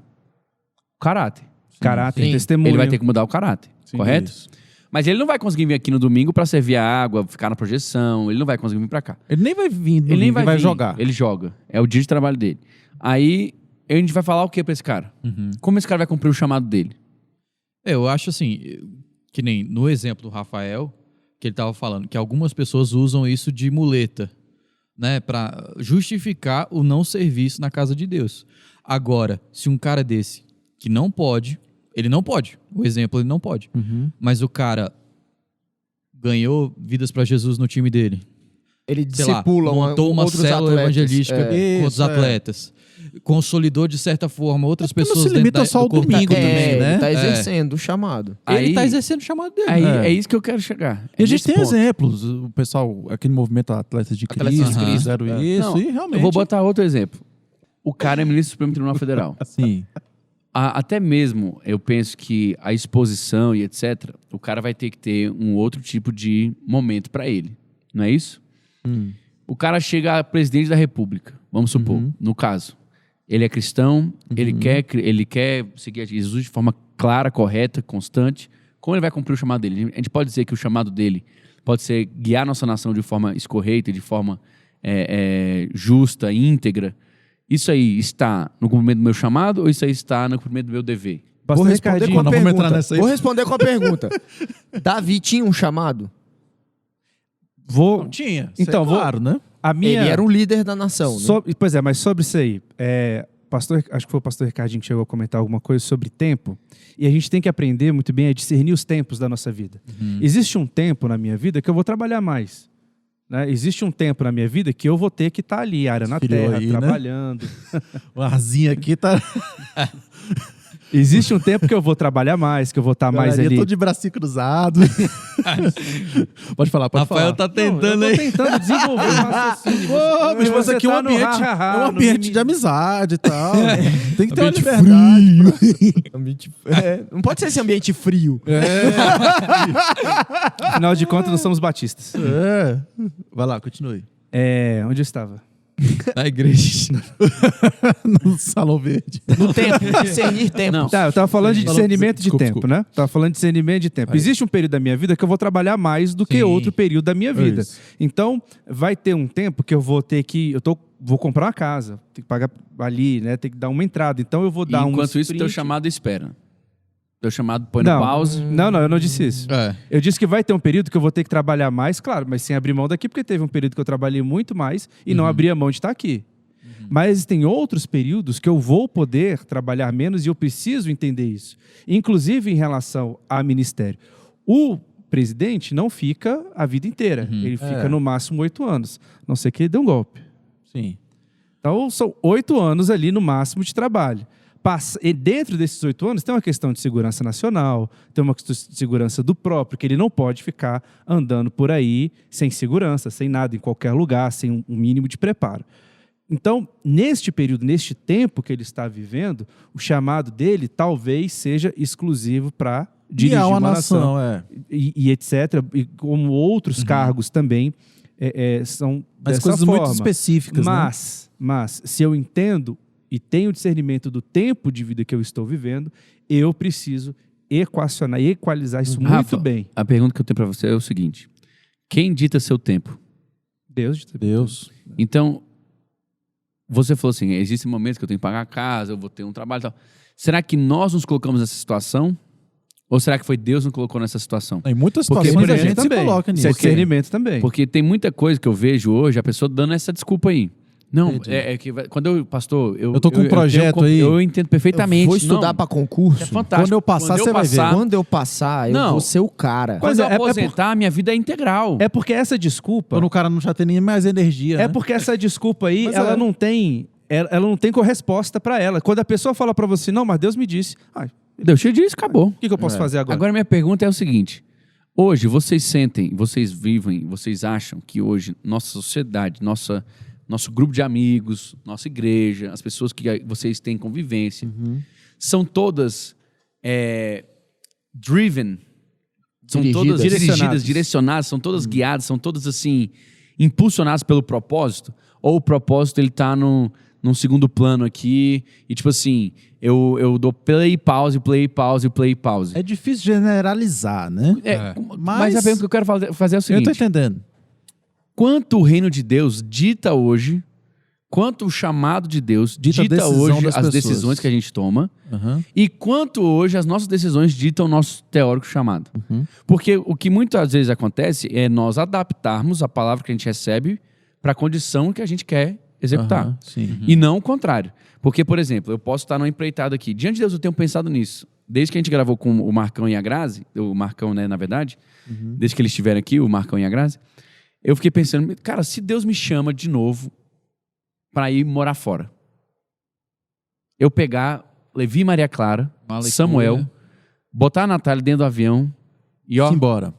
S1: Caráter.
S4: Caráter,
S2: Sim.
S4: testemunho.
S1: Ele vai ter que mudar o caráter, correto?
S5: Isso.
S1: Mas ele não vai conseguir vir aqui no domingo para servir a água, ficar na projeção. Ele não vai conseguir vir para cá.
S5: Ele nem vai vir,
S1: Ele nem vai vir,
S5: jogar.
S1: Ele joga. É o dia de trabalho dele. Aí, a gente vai falar o que para esse cara? Como esse cara vai cumprir o chamado dele?
S2: Eu acho assim, que nem no exemplo do Rafael, que ele estava falando, que algumas pessoas usam isso de muleta, né, para justificar o não serviço na casa de Deus. Agora, se um cara desse que não pode, ele não pode. O exemplo, ele não pode. Mas o cara ganhou vidas para Jesus no time dele.
S3: Ele
S2: Sei lá,
S3: discipula
S2: montou uma
S3: outros
S2: célula
S3: atletas.
S2: evangelística com outros
S5: Isso,
S2: atletas. Consolidou, de certa forma, outras
S5: porque não
S2: pessoas
S5: se limita
S2: dentro
S5: só ao
S2: do corpo
S5: domingo
S2: de Cristo.
S5: também, né?
S3: Ele tá
S2: É.
S3: exercendo o chamado.
S2: Ele
S1: Aí-
S2: está exercendo o chamado dele.
S1: Aí
S5: É.
S1: é isso que eu quero chegar.
S5: E
S1: É
S5: a gente
S1: nesse
S5: tem
S1: ponto.
S5: exemplos. O pessoal, aquele movimento Atletas de
S3: Atletas de
S5: Cristo,
S2: Cristo,
S5: fizeram isso
S1: Não,
S5: e realmente...
S1: Eu vou botar outro exemplo. O cara é ministro do Supremo Tribunal Federal.
S5: Sim.
S1: Até mesmo, eu penso que a exposição e etc., o cara vai ter que ter um outro tipo de momento para ele. Não é isso? O cara chega a presidente da República, vamos supor, no caso. Ele é cristão, ele quer seguir a Jesus de forma clara, correta, constante. Como ele vai cumprir o chamado dele? A gente pode dizer que o chamado dele pode ser guiar nossa nação de forma escorreita, de forma justa, íntegra. Isso aí está no cumprimento do meu chamado ou isso aí está no cumprimento do meu dever?
S3: Vou
S4: Pastor
S3: responder
S4: Ricardinho,
S3: com a
S5: nós vamos entrar
S3: pergunta.
S5: nessa aí.
S3: Vou responder com a pergunta. Davi tinha um chamado?
S4: vou...
S5: Tinha.
S4: Então, vou-
S5: claro, né?
S4: A minha...
S3: Ele era um líder da nação, né?
S4: Pois é, mas sobre isso aí, acho que foi o pastor Ricardinho que chegou a comentar alguma coisa sobre tempo, e a gente tem que aprender muito bem a discernir os tempos da nossa vida. Existe um tempo na minha vida que eu vou trabalhar mais. Né? Existe um tempo na minha vida que eu vou ter que estar ali, área na
S5: Esfriou
S4: terra,
S5: aí, né?
S4: trabalhando.
S5: O arzinho aqui tá...
S4: Existe um tempo que eu vou trabalhar mais, que eu vou estar mais ali.
S5: Eu tô de bracinho cruzado. Pode falar, pode
S2: Rafael
S5: falar.
S2: tá tentando
S4: eu
S2: aí.
S4: tô tentando desenvolver o raciocínio.
S5: Pô, bicho, mas
S4: Você
S5: aqui é um
S4: tá no
S5: ambiente,
S4: ha-ha-ha,
S5: é um
S4: no
S5: ambiente
S4: mimimi.
S5: de amizade e tal. Tem que ter uma
S2: Ambiente
S5: liberdade.
S3: Não pode ser esse ambiente frio.
S4: Afinal de contas, nós somos batistas.
S5: É. Vai lá, continue.
S4: Onde eu estava?
S2: Na igreja.
S5: No Salão Verde.
S3: No tempo, discernir tempo.
S1: Não.
S4: Tá, eu tava falando de discernimento
S2: Desculpa,
S4: de tempo, né? Tava falando de discernimento de tempo. Existe um período da minha vida que eu vou trabalhar mais do que
S2: Sim.
S4: outro período da minha vida.
S5: Isso.
S4: Então, vai ter um tempo que eu vou ter que... Vou comprar uma casa, tem que pagar ali, né? Tem que dar uma entrada. Então, eu vou dar um
S1: Enquanto isso, teu
S4: sprint.
S1: chamado espera. Teu chamado põe no
S4: Não.
S1: pause.
S4: Não, eu não disse isso.
S2: É.
S4: Eu disse que vai ter um período que eu vou ter que trabalhar mais, claro, mas sem abrir mão daqui, porque teve um período que eu trabalhei muito mais e não abri a mão de estar aqui. Mas existem outros períodos que eu vou poder trabalhar menos e eu preciso entender isso. Inclusive em relação a ministério. O presidente não fica a vida inteira. Ele fica no máximo 8 anos. A não ser que ele dê um golpe.
S5: Sim.
S4: Então são 8 anos ali no máximo de trabalho. E dentro desses 8 anos tem uma questão de segurança nacional, tem uma questão de segurança do próprio, que ele não pode ficar andando por aí sem segurança, sem nada, em qualquer lugar, sem um mínimo de preparo. Então, neste período, neste tempo que ele está vivendo, o chamado dele talvez seja exclusivo para dirigir
S5: Guiar
S4: uma nação. E etc. E como outros cargos também são
S5: Mas
S4: dessa
S5: coisas
S4: forma.
S5: muito específicas, né?
S4: Mas, se eu entendo e tenho discernimento do tempo de vida que eu estou vivendo, eu preciso equacionar e equalizar isso muito
S1: Rafa,
S4: bem.
S1: A pergunta que eu tenho pra você é o seguinte. Quem dita seu tempo?
S4: Deus.
S1: Então, você falou assim, existem momentos que eu tenho que pagar a casa, eu vou ter um trabalho e tal. Será que nós nos colocamos nessa situação? Ou será que foi Deus que nos colocou nessa situação?
S5: Em muitas
S1: Porque,
S5: situações
S1: por
S5: a
S1: exemplo,
S5: gente se coloca
S4: Isso
S5: nisso.
S4: é discernimento também.
S1: Porque tem muita coisa que eu vejo hoje, a pessoa dando essa desculpa aí. Não,
S5: Entendi.
S1: quando eu, pastor...
S5: Eu tô com um projeto aí.
S1: Eu entendo perfeitamente.
S3: Eu vou estudar
S1: Não,
S3: para concurso.
S1: é fantástico.
S5: Quando eu passar, você vai ver.
S3: Quando eu passar, eu
S1: Não.
S3: vou ser o cara.
S1: Quando eu
S4: Mas
S1: aposentar, minha vida é integral.
S4: É porque essa desculpa...
S5: Quando o cara não já tem nem mais energia, né?
S4: porque essa desculpa aí,
S5: Mas
S4: ela
S5: é.
S4: não tem... Ela não tem corresposta para ela. Quando a pessoa fala para você, não, mas Deus me disse.
S1: Deus te disse, acabou.
S4: O que eu posso fazer agora?
S1: Agora, minha pergunta é o seguinte. Hoje, vocês sentem, vocês vivem, vocês acham que hoje nossa sociedade, nosso grupo de amigos, nossa igreja, as pessoas que vocês têm convivência, são todas driven, são todas
S4: Direcionadas.
S1: direcionadas, são todas guiadas, são todas assim, impulsionadas pelo propósito? Ou o propósito ele tá num segundo plano aqui e tipo assim, eu dou play, pause, play, pause, play, pause.
S5: É difícil generalizar, né?
S1: Mas a pergunta que eu quero fazer é o
S5: Eu
S1: seguinte.
S5: tô entendendo.
S1: Quanto o reino de Deus dita hoje, quanto o chamado de Deus
S5: Dita a
S1: dita
S5: decisão
S1: hoje
S5: das
S1: as
S5: pessoas.
S1: decisões que a gente toma,
S5: Aham.
S1: e quanto hoje as nossas decisões ditam o nosso teórico chamado. Porque o que muitas vezes acontece é nós adaptarmos a palavra que a gente recebe para a condição que a gente quer executar.
S5: Aham, sim.
S1: E não o contrário. Porque, por exemplo, eu posso estar numa empreitada aqui. Diante de Deus, eu tenho pensado nisso. Desde que a gente gravou com o Marcão e a Grazi, o Marcão, né, na verdade, desde que eles estiveram aqui, o Marcão e a Grazi, eu fiquei pensando, cara, se Deus me chama de novo para ir morar fora, eu pegar Levi e Maria Clara,
S2: Mala e
S1: Samuel,
S2: cuia.
S1: botar a Natália dentro do avião e, ó,
S5: Embora.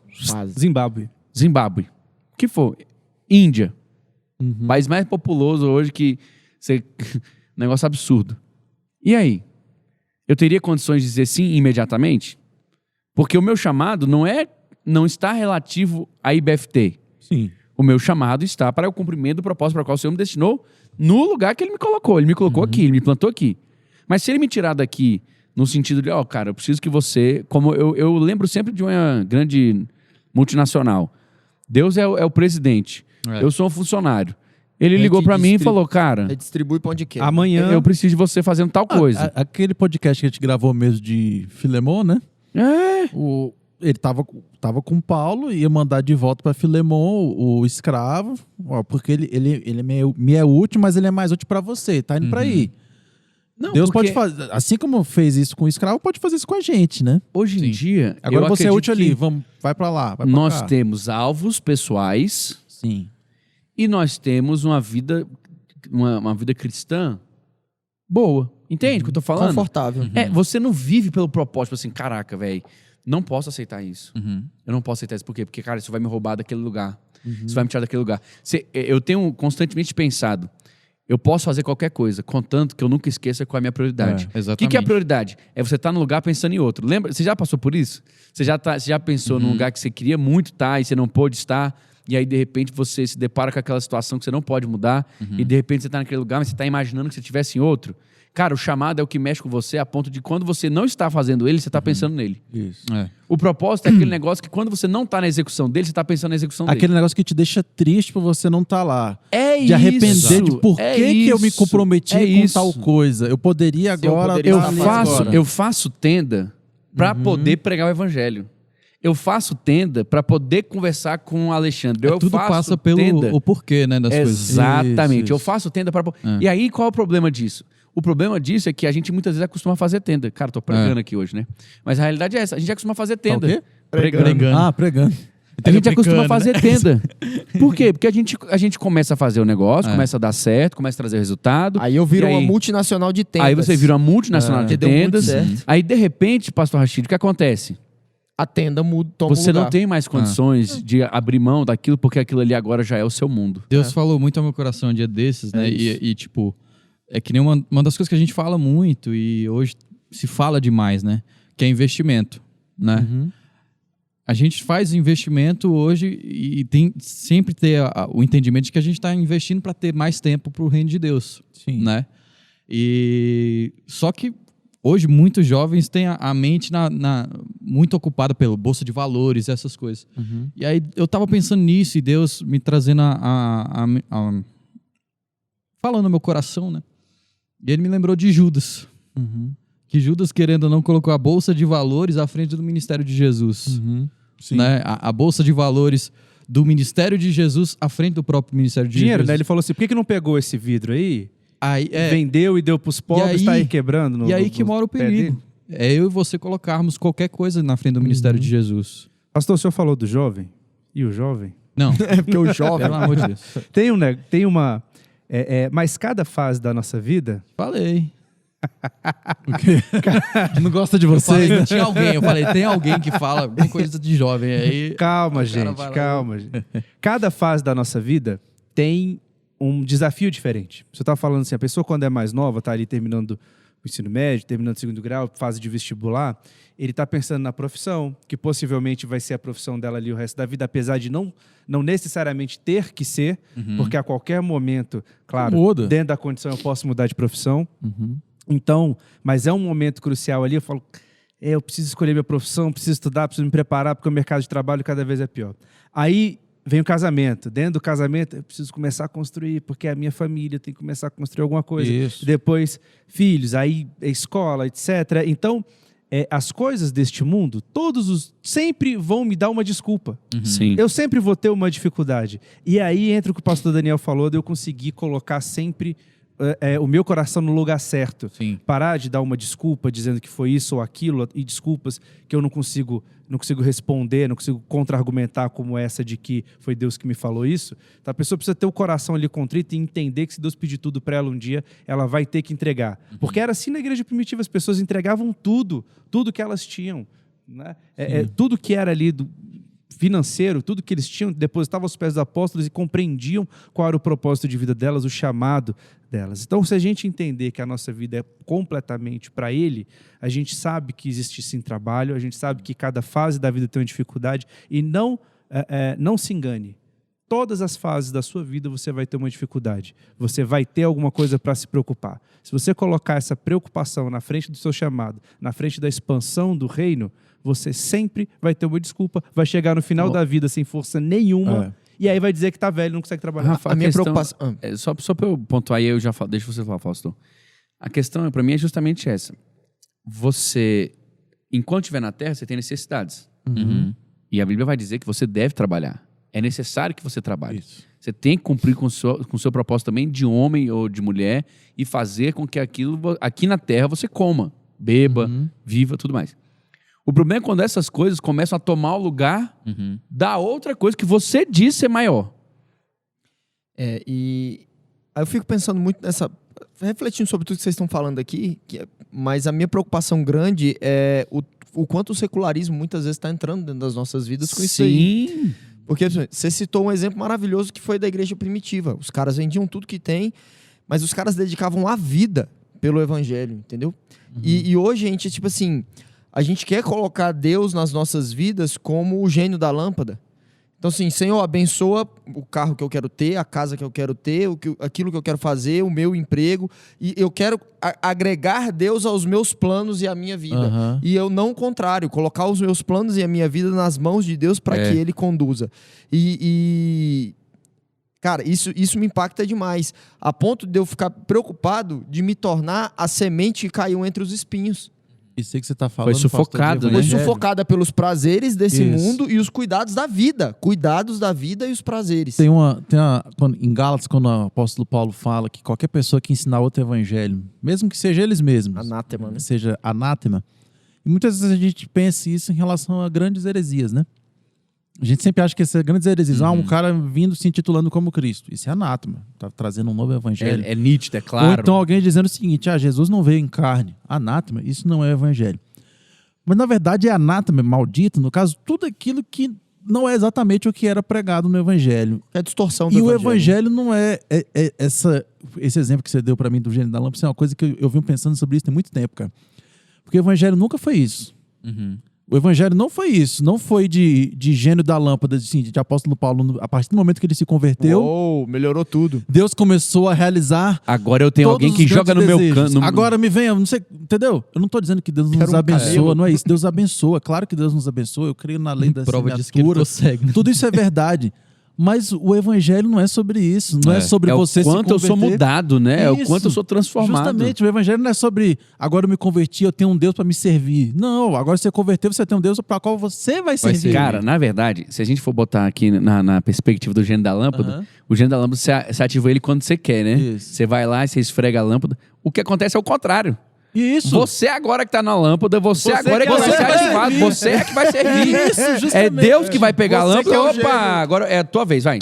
S4: Zimbábue.
S1: Zimbábue, o que for, Índia, país mais populoso hoje que você... negócio absurdo. E aí? Eu teria condições de dizer sim imediatamente? Porque o meu chamado não está relativo à IBFT.
S5: Sim.
S1: O meu chamado está para o cumprimento do propósito para o qual o Senhor me destinou no lugar que Ele me colocou. Ele me colocou aqui, Ele me plantou aqui. Mas se Ele me tirar daqui no sentido de, cara, eu preciso que você... Como eu lembro sempre de uma grande multinacional. Deus é o presidente. Eu sou um funcionário. Ele ligou para mim e falou, cara,
S3: Distribui pão de queijo.
S4: Amanhã...
S1: eu preciso de você fazendo tal coisa.
S5: Aquele podcast que a gente gravou mesmo de Filemon, né? Ele tava com o Paulo, ia mandar de volta para Filemon o escravo, porque ele me é útil, mas ele é mais útil para você, tá indo para aí.
S1: Não,
S5: Deus
S1: porque
S5: pode fazer, assim como fez isso com o escravo, pode fazer isso com a gente, né?
S1: hoje em dia,
S5: Agora
S1: eu
S5: você é
S1: acredito
S5: útil ali,
S1: que
S5: vai para lá, vai pra
S1: nós
S5: cá.
S1: temos alvos pessoais
S5: Sim.
S1: E nós temos uma vida cristã boa. Entende o que eu tô falando?
S3: Confortável.
S1: Você não vive pelo propósito, assim, caraca, velho, não posso aceitar isso. Eu não posso aceitar isso. Por quê? Porque, cara, isso vai me roubar daquele lugar. Isso vai me tirar daquele lugar. Eu tenho constantemente pensado, eu posso fazer qualquer coisa, contanto que eu nunca esqueça qual é a minha prioridade.
S2: Exatamente.
S1: O que é a prioridade? É você estar no lugar pensando em outro. Lembra? Você já passou por isso? Você já pensou num lugar que você queria muito estar e você não pôde estar, e aí, de repente, você se depara com aquela situação que você não pode mudar, e de repente você está naquele lugar, mas você está imaginando que você estivesse em outro. Cara, o chamado é o que mexe com você a ponto de quando você não está fazendo ele, você está pensando nele.
S5: Isso.
S1: O propósito é aquele negócio que quando você não está na execução dele, você está pensando na execução dele.
S5: Aquele negócio que te deixa triste por você não estar lá.
S1: É
S5: de arrepender
S1: isso.
S5: de por que eu me comprometi com
S1: isso.
S5: tal coisa. Eu poderia agora...
S3: poderia
S1: Eu
S3: estar
S1: faço, eu faço tenda para poder pregar o evangelho. Eu faço tenda para poder conversar com o Alexandre.
S2: Tudo
S1: faço
S2: passa pelo
S1: tenda.
S2: o porquê, né, das coisas.
S1: Exatamente.
S5: Isso.
S1: Eu faço tenda para... E aí, qual é o problema disso? O problema disso é que a gente muitas vezes acostuma a fazer tenda. Cara, tô pregando aqui hoje, né? Mas a realidade é essa. A gente acostuma a fazer tenda.
S5: o quê?
S1: Pregando.
S5: Ah, pregando.
S1: A gente acostuma a
S2: aplicando,
S1: fazer tenda. Por quê? Porque a gente começa a fazer o negócio, começa a dar certo, começa a trazer resultado.
S3: Aí eu viro
S1: E
S3: uma multinacional de tendas.
S1: Aí você vira uma multinacional de
S3: deu muito
S1: tendas.
S3: certo.
S1: Aí, de repente, pastor Rashid, o que acontece?
S3: A tenda muda, toma
S1: Você
S3: lugar.
S1: não tem mais condições de abrir mão daquilo, porque aquilo ali agora já é o seu mundo.
S2: Deus falou muito ao meu coração um dia desses, né? E, tipo, é que nem uma das coisas que a gente fala muito e hoje se fala demais, né? Que é investimento, né? A gente faz investimento hoje e tem sempre ter o entendimento de que a gente está investindo para ter mais tempo para o reino de Deus, né? E só que hoje muitos jovens têm a mente muito ocupada pela bolsa de valores, essas coisas. E aí eu tava pensando nisso e Deus me trazendo falando no meu coração, né? E ele me lembrou de Judas. Que Judas, querendo ou não, colocou a bolsa de valores à frente do ministério de Jesus. Né? A bolsa de valores do ministério de Jesus à frente do próprio ministério de
S4: Dinheiro,
S2: Jesus.
S4: né? Ele falou assim, por que não pegou esse vidro aí,
S2: Aí,
S4: vendeu e deu pros pobres, tá aí quebrando?
S2: E aí que mora o perigo. É eu e você colocarmos qualquer coisa na frente do ministério de Jesus.
S4: Pastor, o senhor falou do jovem? E o jovem?
S2: Não,
S3: É porque o jovem...
S2: pelo amor de Deus.
S4: Tem uma... mas cada fase da nossa vida...
S2: Falei.
S5: Não gosta de
S2: Eu falei,
S5: vocês, né?
S2: tinha alguém. Eu falei, tem alguém que fala alguma coisa de jovem aí.
S4: Calma,
S2: O cara
S4: gente,
S2: vai lá.
S4: calma. Gente. Cada fase da nossa vida tem um desafio diferente. Você tá falando assim, a pessoa quando é mais nova, tá ali terminando o ensino médio, terminando o segundo grau, fase de vestibular, ele tá pensando na profissão, que possivelmente vai ser a profissão dela ali o resto da vida, apesar de não necessariamente ter que ser, porque a qualquer momento, claro,
S5: Muda.
S4: dentro da condição eu posso mudar de profissão. Então, mas é um momento crucial ali, eu falo, eu preciso escolher minha profissão, preciso estudar, preciso me preparar, porque o mercado de trabalho cada vez é pior. Aí vem o casamento. Dentro do casamento, eu preciso começar a construir, porque a minha família tem que começar a construir alguma coisa.
S5: Isso.
S4: Depois, filhos, aí escola, etc. Então, as coisas deste mundo, sempre vão me dar uma desculpa.
S1: Sim.
S4: Eu sempre vou ter uma dificuldade. E aí entra o que o pastor Daniel falou, de eu conseguir colocar sempre o meu coração no lugar certo.
S2: Sim.
S4: Parar de dar uma desculpa dizendo que foi isso ou aquilo, e desculpas que eu não consigo responder, não consigo contra-argumentar como essa de que foi Deus que me falou isso. Então, a pessoa precisa ter o coração ali contrito e entender que se Deus pedir tudo para ela um dia, ela vai ter que entregar. Porque era assim na igreja primitiva, as pessoas entregavam tudo que elas tinham. Né? Tudo que era ali financeiro, tudo que eles tinham, depositavam aos pés dos apóstolos e compreendiam qual era o propósito de vida delas, o chamado delas. Então, se a gente entender que a nossa vida é completamente para Ele, a gente sabe que existe sim trabalho, a gente sabe que cada fase da vida tem uma dificuldade e não se engane. Todas as fases da sua vida você vai ter uma dificuldade. Você vai ter alguma coisa para se preocupar. Se você colocar essa preocupação na frente do seu chamado, na frente da expansão do reino, você sempre vai ter uma desculpa, vai chegar no final da vida sem força nenhuma, e aí vai dizer que está velho e não consegue trabalhar.
S1: Rafa,
S3: A minha
S1: questão,
S3: preocupação...
S1: Só para eu pontuar aí, eu já falo, deixa você falar, Fausto. A questão, para mim, é justamente essa. Você, enquanto estiver na Terra, você tem necessidades. E a Bíblia vai dizer que você deve trabalhar. É necessário que você trabalhe.
S5: Isso.
S1: Você tem que cumprir com o seu propósito também de homem ou de mulher e fazer com que aquilo, aqui na Terra, você coma, beba, viva, tudo mais. O problema é quando essas coisas começam a tomar o lugar da outra coisa que você diz ser maior.
S3: E aí eu fico pensando muito refletindo sobre tudo que vocês estão falando aqui, mas a minha preocupação grande é o quanto o secularismo muitas vezes está entrando dentro das nossas vidas com isso aí.
S1: Sim.
S3: Porque você citou um exemplo maravilhoso que foi da igreja primitiva. Os caras vendiam tudo que tem, mas os caras dedicavam a vida pelo evangelho, entendeu? E hoje a gente, tipo assim, a gente quer colocar Deus nas nossas vidas como o gênio da lâmpada. Então, assim, Senhor, abençoa o carro que eu quero ter, a casa que eu quero ter, aquilo que eu quero fazer, o meu emprego. E eu quero agregar Deus aos meus planos e à minha vida. E eu não o contrário, colocar os meus planos e a minha vida nas mãos de Deus para que Ele conduza. Cara, isso me impacta demais. A ponto de eu ficar preocupado de me tornar a semente que caiu entre os espinhos.
S5: Isso aí que você está falando.
S1: Foi sufocado, né?
S3: Foi sufocada pelos prazeres desse mundo e os cuidados da vida. Cuidados da vida e os prazeres.
S5: Em Gálatas, quando o apóstolo Paulo fala que qualquer pessoa que ensinar outro evangelho, mesmo que seja eles mesmos,
S3: Anátema, né?
S5: seja anátema, e muitas vezes a gente pensa isso em relação a grandes heresias, né? A gente sempre acha que essas grandes heresias, um cara vindo se intitulando como Cristo. Isso é anátema, tá trazendo um novo evangelho.
S1: É nítido, é claro.
S5: Ou então alguém dizendo o seguinte, Jesus não veio em carne. Anátema, isso não é evangelho. Mas na verdade é anátema, maldito, no caso, tudo aquilo que não é exatamente o que era pregado no evangelho.
S3: É distorção do
S5: E
S3: evangelho.
S5: o evangelho não esse exemplo que você deu para mim do gênio da lâmpada, é uma coisa que eu venho pensando sobre isso tem muito tempo, cara. Porque o evangelho nunca foi isso. O evangelho não foi isso, não foi de gênio da lâmpada, assim, de apóstolo Paulo. A partir do momento que ele se converteu,
S3: melhorou tudo.
S5: Deus começou a realizar.
S1: Agora eu tenho alguém que joga no meu canto.
S5: Agora me venha, não sei, entendeu? Eu não estou dizendo que Deus nos abençoa, não é isso. Deus abençoa, claro que Deus nos abençoa. Eu creio na lei da
S2: prova disso que ele consegue.
S5: Tudo isso é verdade. Mas o evangelho não é sobre isso, não é sobre você se converter.
S1: É o quanto eu sou mudado, né? É o quanto eu sou transformado.
S5: Justamente, o evangelho não é sobre agora eu me converti, eu tenho um Deus para me servir. Não, agora você converteu, você tem um Deus para qual você vai servir.
S1: Cara, na verdade, se a gente for botar aqui na perspectiva do gênio da lâmpada, o gênio da lâmpada, você ativa ele quando você quer, né?
S5: Isso.
S1: Você vai lá e você esfrega a lâmpada. O que acontece é o contrário.
S5: Isso.
S1: Você agora que tá na lâmpada, você agora é que
S5: que
S1: vai ser
S5: vai
S1: ativado.
S5: servir.
S1: Você é que vai servir.
S5: Isso, justamente.
S1: É Deus que vai pegar a
S3: Você
S1: lâmpada.
S3: que é o
S1: Opa,
S3: gênio.
S1: agora é a tua vez, vai.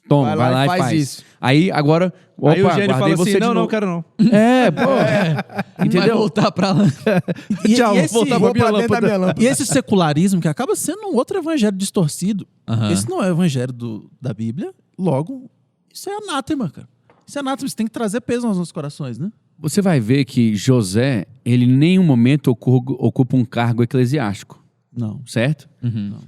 S1: Toma, vai lá e faz
S3: isso.
S1: Aí agora, opa,
S4: Aí o gênio
S1: guardei
S4: fala
S1: você
S4: assim,
S1: de
S4: não,
S1: novo.
S4: quero não.
S1: É, pô.
S2: Vai
S1: Entendeu?
S2: voltar pra lá.
S5: Tchau,
S3: Vou pra dentro da minha lâmpada.
S5: E esse secularismo que acaba sendo um outro evangelho distorcido. Esse não é o evangelho da Bíblia. Logo, isso é anátema, cara. Isso é anátema, isso tem que trazer peso nos nossos corações, né?
S1: Você vai ver que José, ele em nenhum momento ocupa um cargo eclesiástico,
S5: Não.
S1: certo?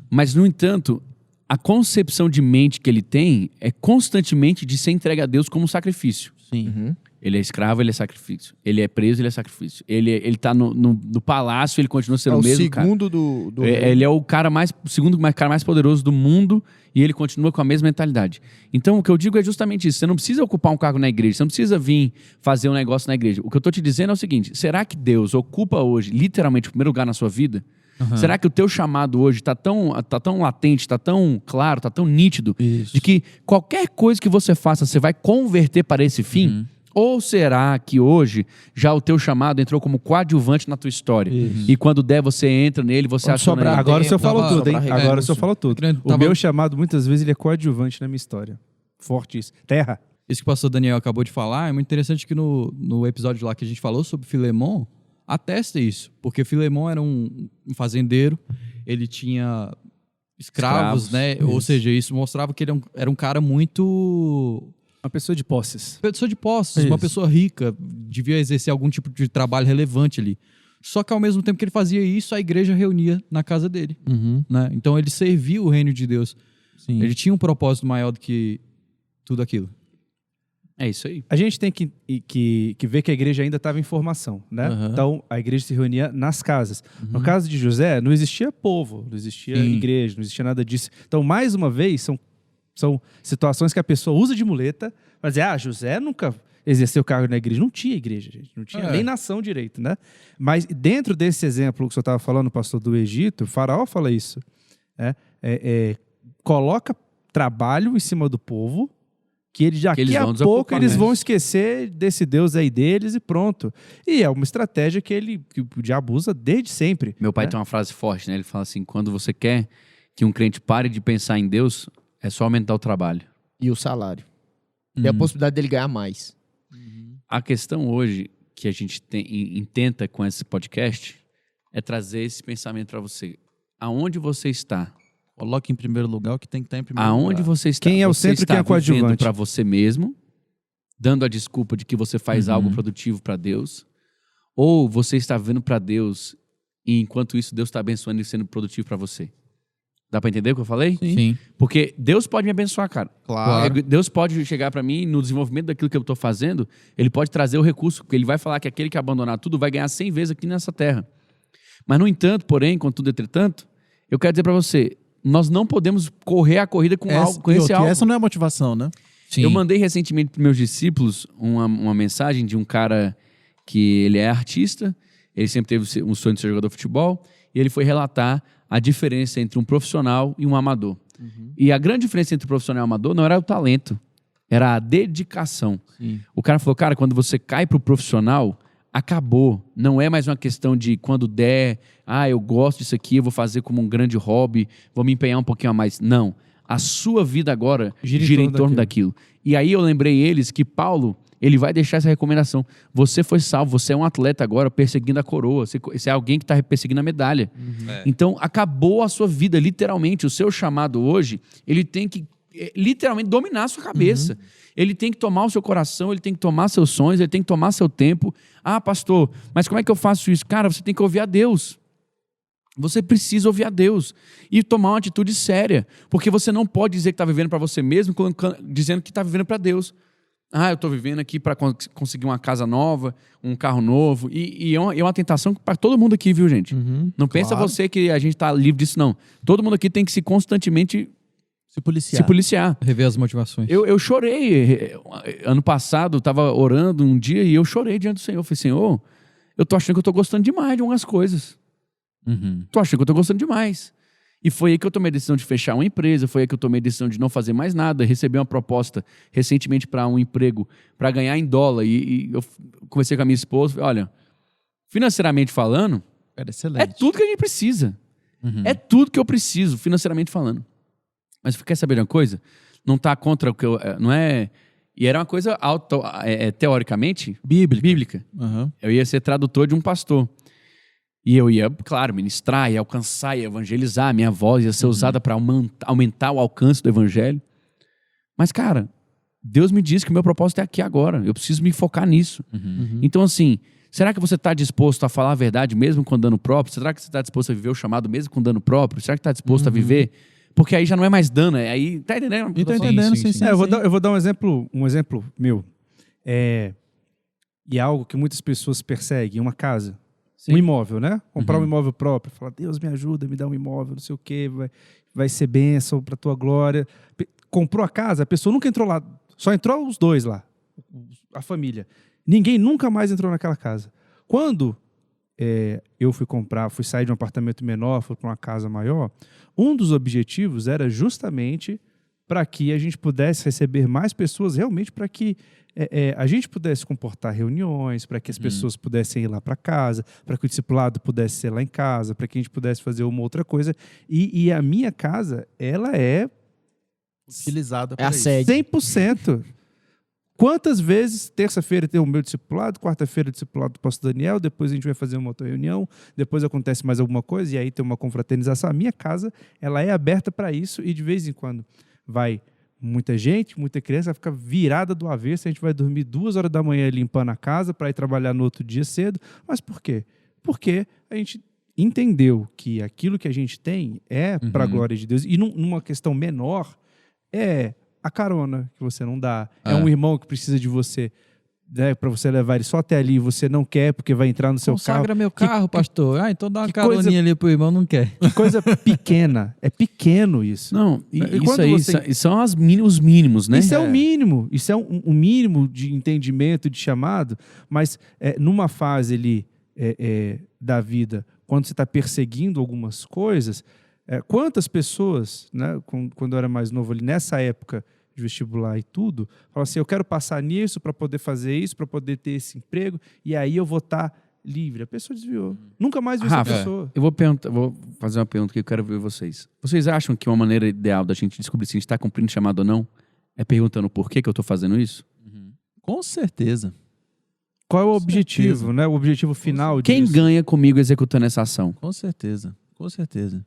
S1: Mas, no entanto, a concepção de mente que ele tem é constantemente de ser entregue a Deus como sacrifício.
S5: Sim.
S1: Ele é escravo, ele é sacrifício. Ele é preso, ele é sacrifício. Ele tá no palácio, ele continua sendo
S3: É
S1: o
S3: o
S1: mesmo cara.
S3: segundo do
S1: Ele é o segundo cara mais poderoso do mundo e ele continua com a mesma mentalidade. Então, o que eu digo é justamente isso. Você não precisa ocupar um cargo na igreja, você não precisa vir fazer um negócio na igreja. O que eu tô te dizendo é o seguinte, será que Deus ocupa hoje, literalmente, o primeiro lugar na sua vida? Será que o teu chamado hoje tá tão latente, tá tão claro, tá tão nítido,
S5: Isso.
S1: de que qualquer coisa que você faça, você vai converter para esse fim? Ou será que hoje já o teu chamado entrou como coadjuvante na tua história? E quando der, você entra nele, você
S3: Quando
S1: aciona
S3: sobrar
S1: ele?
S4: Agora o senhor falou
S2: tava-
S4: tudo, hein?
S3: tava-
S4: Agora o senhor falou tudo. O
S2: Tava-
S4: meu chamado, muitas vezes, ele é coadjuvante na minha história. Forte isso. Terra.
S2: Isso que o pastor Daniel acabou de falar, é muito interessante que no episódio lá que a gente falou sobre Filemon, atesta isso. Porque Filemon era um fazendeiro, ele tinha escravos, né? Ou seja, isso mostrava que ele era um cara muito...
S4: Uma pessoa de posses.
S2: pessoa de posses, uma
S5: Isso.
S2: pessoa rica, devia exercer algum tipo de trabalho relevante ali. Só que ao mesmo tempo que ele fazia isso, a igreja reunia na casa dele. Né? Então ele servia o reino de Deus.
S5: Sim.
S2: Ele tinha um propósito maior do que tudo aquilo.
S1: É isso aí.
S4: A gente tem que ver que a igreja ainda estava em formação, né? Então, a igreja se reunia nas casas. No caso de José, não existia povo, não existia igreja, não existia nada disso. Então, mais uma vez, são situações que a pessoa usa de muleta para dizer, José nunca exerceu cargo na igreja. Não tinha igreja, gente. Não tinha nem nação direito, né? Mas dentro desse exemplo que o senhor estava falando, pastor, do Egito, o faraó fala isso. Né? Coloca trabalho em cima do povo, que eles daqui
S1: eles
S4: a
S1: vão
S4: pouco
S1: desocupar,
S4: eles
S1: né?
S4: vão esquecer desse Deus aí deles e pronto. E é uma estratégia que o diabo usa desde sempre.
S1: Meu pai
S4: né?
S1: tem uma frase forte, né? Ele fala assim, quando você quer que um crente pare de pensar em Deus, é só aumentar o trabalho.
S3: E o salário. Tem a possibilidade dele ganhar mais.
S1: A questão hoje que a gente intenta com esse podcast é trazer esse pensamento para você. Aonde você está?
S5: Coloque em primeiro lugar o que tem que estar em primeiro
S1: Aonde
S5: lugar.
S1: você está?
S4: Quem é o
S1: Você
S4: centro,
S1: está
S4: quem é o coadjuvante?
S1: para você mesmo, dando a desculpa de que você faz algo produtivo para Deus, ou você está vendo para Deus e enquanto isso Deus está abençoando e sendo produtivo para você? Dá para entender o que eu falei?
S2: Sim.
S1: Porque Deus pode me abençoar, cara.
S5: Claro.
S1: Deus pode chegar para mim no desenvolvimento daquilo que eu estou fazendo, ele pode trazer o recurso, porque ele vai falar que aquele que abandonar tudo vai ganhar 100 vezes aqui nessa terra. Mas, no entanto, porém, contudo, entretanto, eu quero dizer para você, nós não podemos correr a corrida com esse algo.
S5: Essa não é a motivação, né?
S2: Sim.
S1: Eu mandei recentemente para meus discípulos uma mensagem de um cara que ele é artista, ele sempre teve um sonho de ser jogador de futebol, e ele foi relatar a diferença entre um profissional e um amador. E a grande diferença entre o profissional e o amador não era o talento, era a dedicação.
S2: Sim.
S1: O cara falou, cara, quando você cai pro profissional, acabou. Não é mais uma questão de quando der, eu gosto disso aqui, eu vou fazer como um grande hobby, vou me empenhar um pouquinho a mais. Não. A sua vida agora gira em torno daquilo. E aí eu lembrei eles que Paulo, ele vai deixar essa recomendação. Você foi salvo, você é um atleta agora perseguindo a coroa. Você é alguém que está perseguindo a medalha. Então, acabou a sua vida, literalmente. O seu chamado hoje, ele tem que literalmente dominar a sua cabeça. Ele tem que tomar o seu coração, ele tem que tomar seus sonhos, ele tem que tomar seu tempo. Ah, pastor, mas como é que eu faço isso? Cara, você tem que ouvir a Deus. Você precisa ouvir a Deus e tomar uma atitude séria. Porque você não pode dizer que está vivendo para você mesmo, dizendo que está vivendo para Deus. Eu estou vivendo aqui para conseguir uma casa nova, um carro novo. E é uma tentação para todo mundo aqui, viu, gente? Não pensa você que a gente está livre disso, não. Todo mundo aqui tem que se constantemente se policiar.
S2: Rever as motivações.
S1: Eu chorei. Ano passado, eu estava orando um dia e eu chorei diante do Senhor. Eu falei, Senhor, eu tô achando que eu estou gostando demais de algumas coisas. Tô achando que eu estou gostando demais. E foi aí que eu tomei a decisão de fechar uma empresa, foi aí que eu tomei a decisão de não fazer mais nada. Recebi uma proposta recentemente para um emprego para ganhar em dólar. E eu conversei com a minha esposa, falei, olha, financeiramente falando,
S5: Era excelente.
S1: é tudo que a gente precisa. É tudo que eu preciso, financeiramente falando. Mas quer saber de uma coisa? Não está contra o que eu... Não é... E era uma coisa teoricamente bíblica. Eu ia ser tradutor de um pastor. E eu ia, claro, ministrar, ia alcançar, ia evangelizar. Minha voz ia ser usada para aumentar o alcance do evangelho. Mas, cara, Deus me disse que o meu propósito é aqui agora. Eu preciso me focar nisso. Então, assim, será que você está disposto a falar a verdade mesmo com dano próprio? Será que você está disposto a viver o chamado mesmo com dano próprio? Será que está disposto a viver? Porque aí já não é mais dano. Aí, tá entendendo?
S2: Sim.
S4: Eu vou dar um exemplo meu. E é algo que muitas pessoas perseguem, uma casa.
S1: Sim.
S4: Um imóvel, né? Comprar um imóvel próprio. Falar, Deus me ajuda, me dá um imóvel, não sei o quê, vai ser bênção para tua glória. Comprou a casa, a pessoa nunca entrou lá. Só entrou os dois lá, a família. Ninguém nunca mais entrou naquela casa. Quando eu fui sair de um apartamento menor, fui para uma casa maior, um dos objetivos era justamente para que a gente pudesse receber mais pessoas, realmente para que a gente pudesse comportar reuniões, para que as pessoas pudessem ir lá para casa, para que o discipulado pudesse ser lá em casa, para que a gente pudesse fazer uma outra coisa. E a minha casa, ela é
S5: utilizada
S3: É a
S5: isso.
S3: sede.
S4: 100%. Quantas vezes, terça-feira tem o meu discipulado, quarta-feira o discipulado do pastor Daniel, depois a gente vai fazer uma outra reunião, depois acontece mais alguma coisa e aí tem uma confraternização. A minha casa, ela é aberta para isso e de vez em quando vai muita gente, muita criança, vai ficar virada do avesso, a gente vai dormir 2 horas da manhã limpando a casa para ir trabalhar no outro dia cedo. Mas por quê? Porque a gente entendeu que aquilo que a gente tem é para a glória de Deus. E numa questão menor, é a carona que você não dá. É um irmão que precisa de você, né, para você levar ele só até ali e você não quer porque vai entrar no seu
S2: Consagra
S4: carro.
S2: meu carro, pastor. Então dá uma
S4: que
S2: caroninha
S4: coisa-
S2: ali pro irmão, não quer.
S4: Que coisa pequena. É pequeno isso.
S1: Não,
S4: E
S1: isso
S4: quando
S1: aí
S4: você-
S1: são os mínimos, né?
S4: Isso é o mínimo. Isso é um mínimo de entendimento, de chamado. Mas numa fase ali da vida, quando você está perseguindo algumas coisas, quantas pessoas, né, quando eu era mais novo ali, nessa época de vestibular e tudo, falam assim, eu quero passar nisso para poder fazer isso, para poder ter esse emprego, e aí eu vou estar livre. A pessoa desviou. Nunca mais viu essa
S1: Rafa,
S4: pessoa.
S1: Eu vou fazer uma pergunta que eu quero ver vocês. Vocês acham que uma maneira ideal da gente descobrir se a gente está cumprindo o chamado ou não É perguntando por que eu tô fazendo isso?
S5: Com certeza.
S4: Qual é o
S5: Com
S4: objetivo,
S5: certeza.
S4: né? O objetivo final
S1: Quem
S4: disso.
S1: ganha comigo executando essa ação?
S5: Com certeza. Com certeza.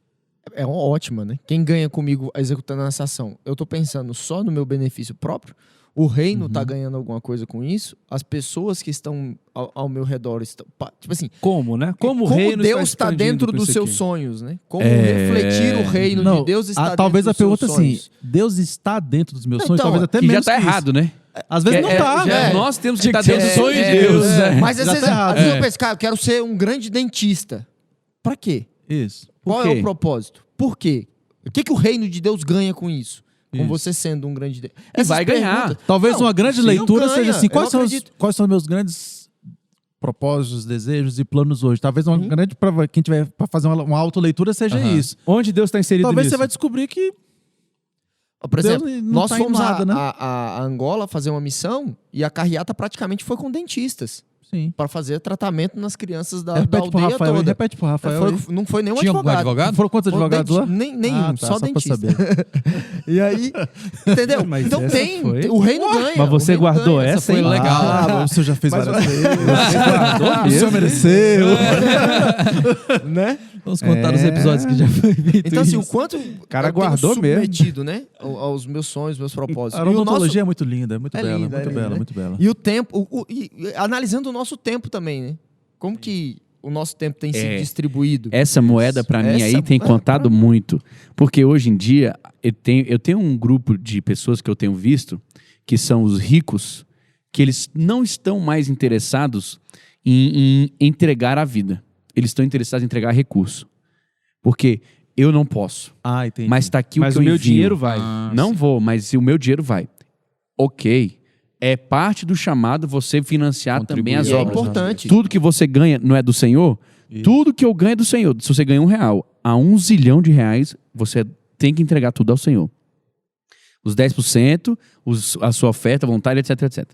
S3: É uma ótima, né? Quem ganha comigo executando essa ação? Eu tô pensando só no meu benefício próprio? O reino tá ganhando alguma coisa com isso? As pessoas que estão ao meu redor estão... Tipo assim,
S4: Como, né? Como o reino
S3: Deus
S4: está
S3: está
S4: expandindo
S3: dentro
S4: com
S3: dos
S4: isso
S3: seus
S4: aqui?
S3: sonhos, né? Como refletir o reino de Deus está dentro
S5: talvez a
S3: dos seus
S5: pergunta
S3: sonhos.
S5: assim, Deus está dentro dos meus
S3: Não,
S5: sonhos,
S3: então,
S5: talvez até
S1: Que já
S5: menos
S1: tá
S5: que isso.
S1: errado, né?
S5: Às vezes não tá.
S1: Nós temos que
S5: Tinha
S1: estar
S5: que ser
S1: dentro do sonho de
S3: é,
S1: Deus.
S5: é.
S1: né?
S3: Mas às
S5: Já
S3: vezes,
S5: tá errado.
S3: às vezes eu penso, cara, eu quero ser um grande dentista. Pra quê?
S5: Isso.
S3: Qual
S1: quê?
S3: é o propósito? Por quê? O que o reino de Deus ganha com isso? Com
S5: Isso.
S3: você sendo um grande dentista?
S1: E vai ganhar.
S5: Talvez
S3: Não,
S5: uma grande
S3: sim,
S5: leitura
S3: ganha.
S5: seja assim,
S3: Eu
S5: quais são
S3: acredito.
S5: os meus grandes propósitos, desejos e planos hoje? Talvez uma grande, para quem tiver para fazer uma autoleitura seja isso.
S4: Onde Deus está inserido
S5: Talvez
S4: nisso?
S5: você vai descobrir que
S3: Por exemplo,
S5: Deus não
S3: nós
S5: tá em
S3: fomos
S5: nada, né?
S3: a Angola fazer uma missão e a carreata praticamente foi com dentistas
S5: sim.
S3: para fazer tratamento nas crianças da
S5: Repete pro
S3: aldeia
S5: Rafael,
S3: toda.
S5: repete pro Rafael. aí.
S3: Não foi nenhum
S2: Tinha algum
S3: advogado.
S2: advogado?
S5: Foram quantos
S3: Foram
S5: advogados lá?
S3: Nenhum,
S5: Ah, tá,
S3: só
S5: pra
S3: dentista.
S5: saber.
S3: E aí, entendeu?
S4: Mas
S3: Então
S4: essa
S3: tem,
S4: foi-
S3: o reino ganha.
S4: Mas você
S3: o reino
S4: guardou
S3: ganha.
S4: essa,
S2: foi
S4: hein?
S2: legal.
S5: Ah, o senhor já fez
S3: Mas-
S5: várias vezes.
S4: Você guardou
S5: O senhor mereceu.
S3: né?
S2: Vamos contar os episódios que já foi feito
S3: Então assim, o
S2: isso.
S3: quanto
S4: cara
S3: eu tenho
S4: guardou mesmo.
S3: submetido, né, aos meus sonhos, meus propósitos.
S5: A
S3: E o nosso
S5: odontologia é muito linda, é muito
S3: É
S5: bela,
S3: linda,
S5: muito
S3: é
S5: bela,
S3: linda.
S5: muito bela.
S3: E o tempo, e analisando o nosso tempo também, né? Como que o nosso tempo tem sido distribuído?
S1: Essa moeda, pra mim, aí
S3: Essa
S1: tem
S3: moeda,
S1: contado muito. Porque hoje em dia, eu tenho um grupo de pessoas que eu tenho visto, que são os ricos, que eles não estão mais interessados em entregar a vida. Eles estão interessados em entregar recurso. Porque eu não posso.
S5: Ah, entendi.
S1: Mas tá aqui
S4: Mas
S1: o que
S4: o
S1: eu
S4: meu
S1: envio.
S4: dinheiro vai.
S1: Não vou, mas o meu dinheiro vai. Ok. É parte do chamado você financiar também as
S3: E é
S1: obras.
S3: importante.
S1: Tudo que você ganha não é do Senhor?
S5: Isso.
S1: Tudo que eu ganho é do Senhor. Se você ganha R$1, a 1 zilhão de reais, você tem que entregar tudo ao Senhor. Os 10%, a sua oferta, vontade, etc, etc.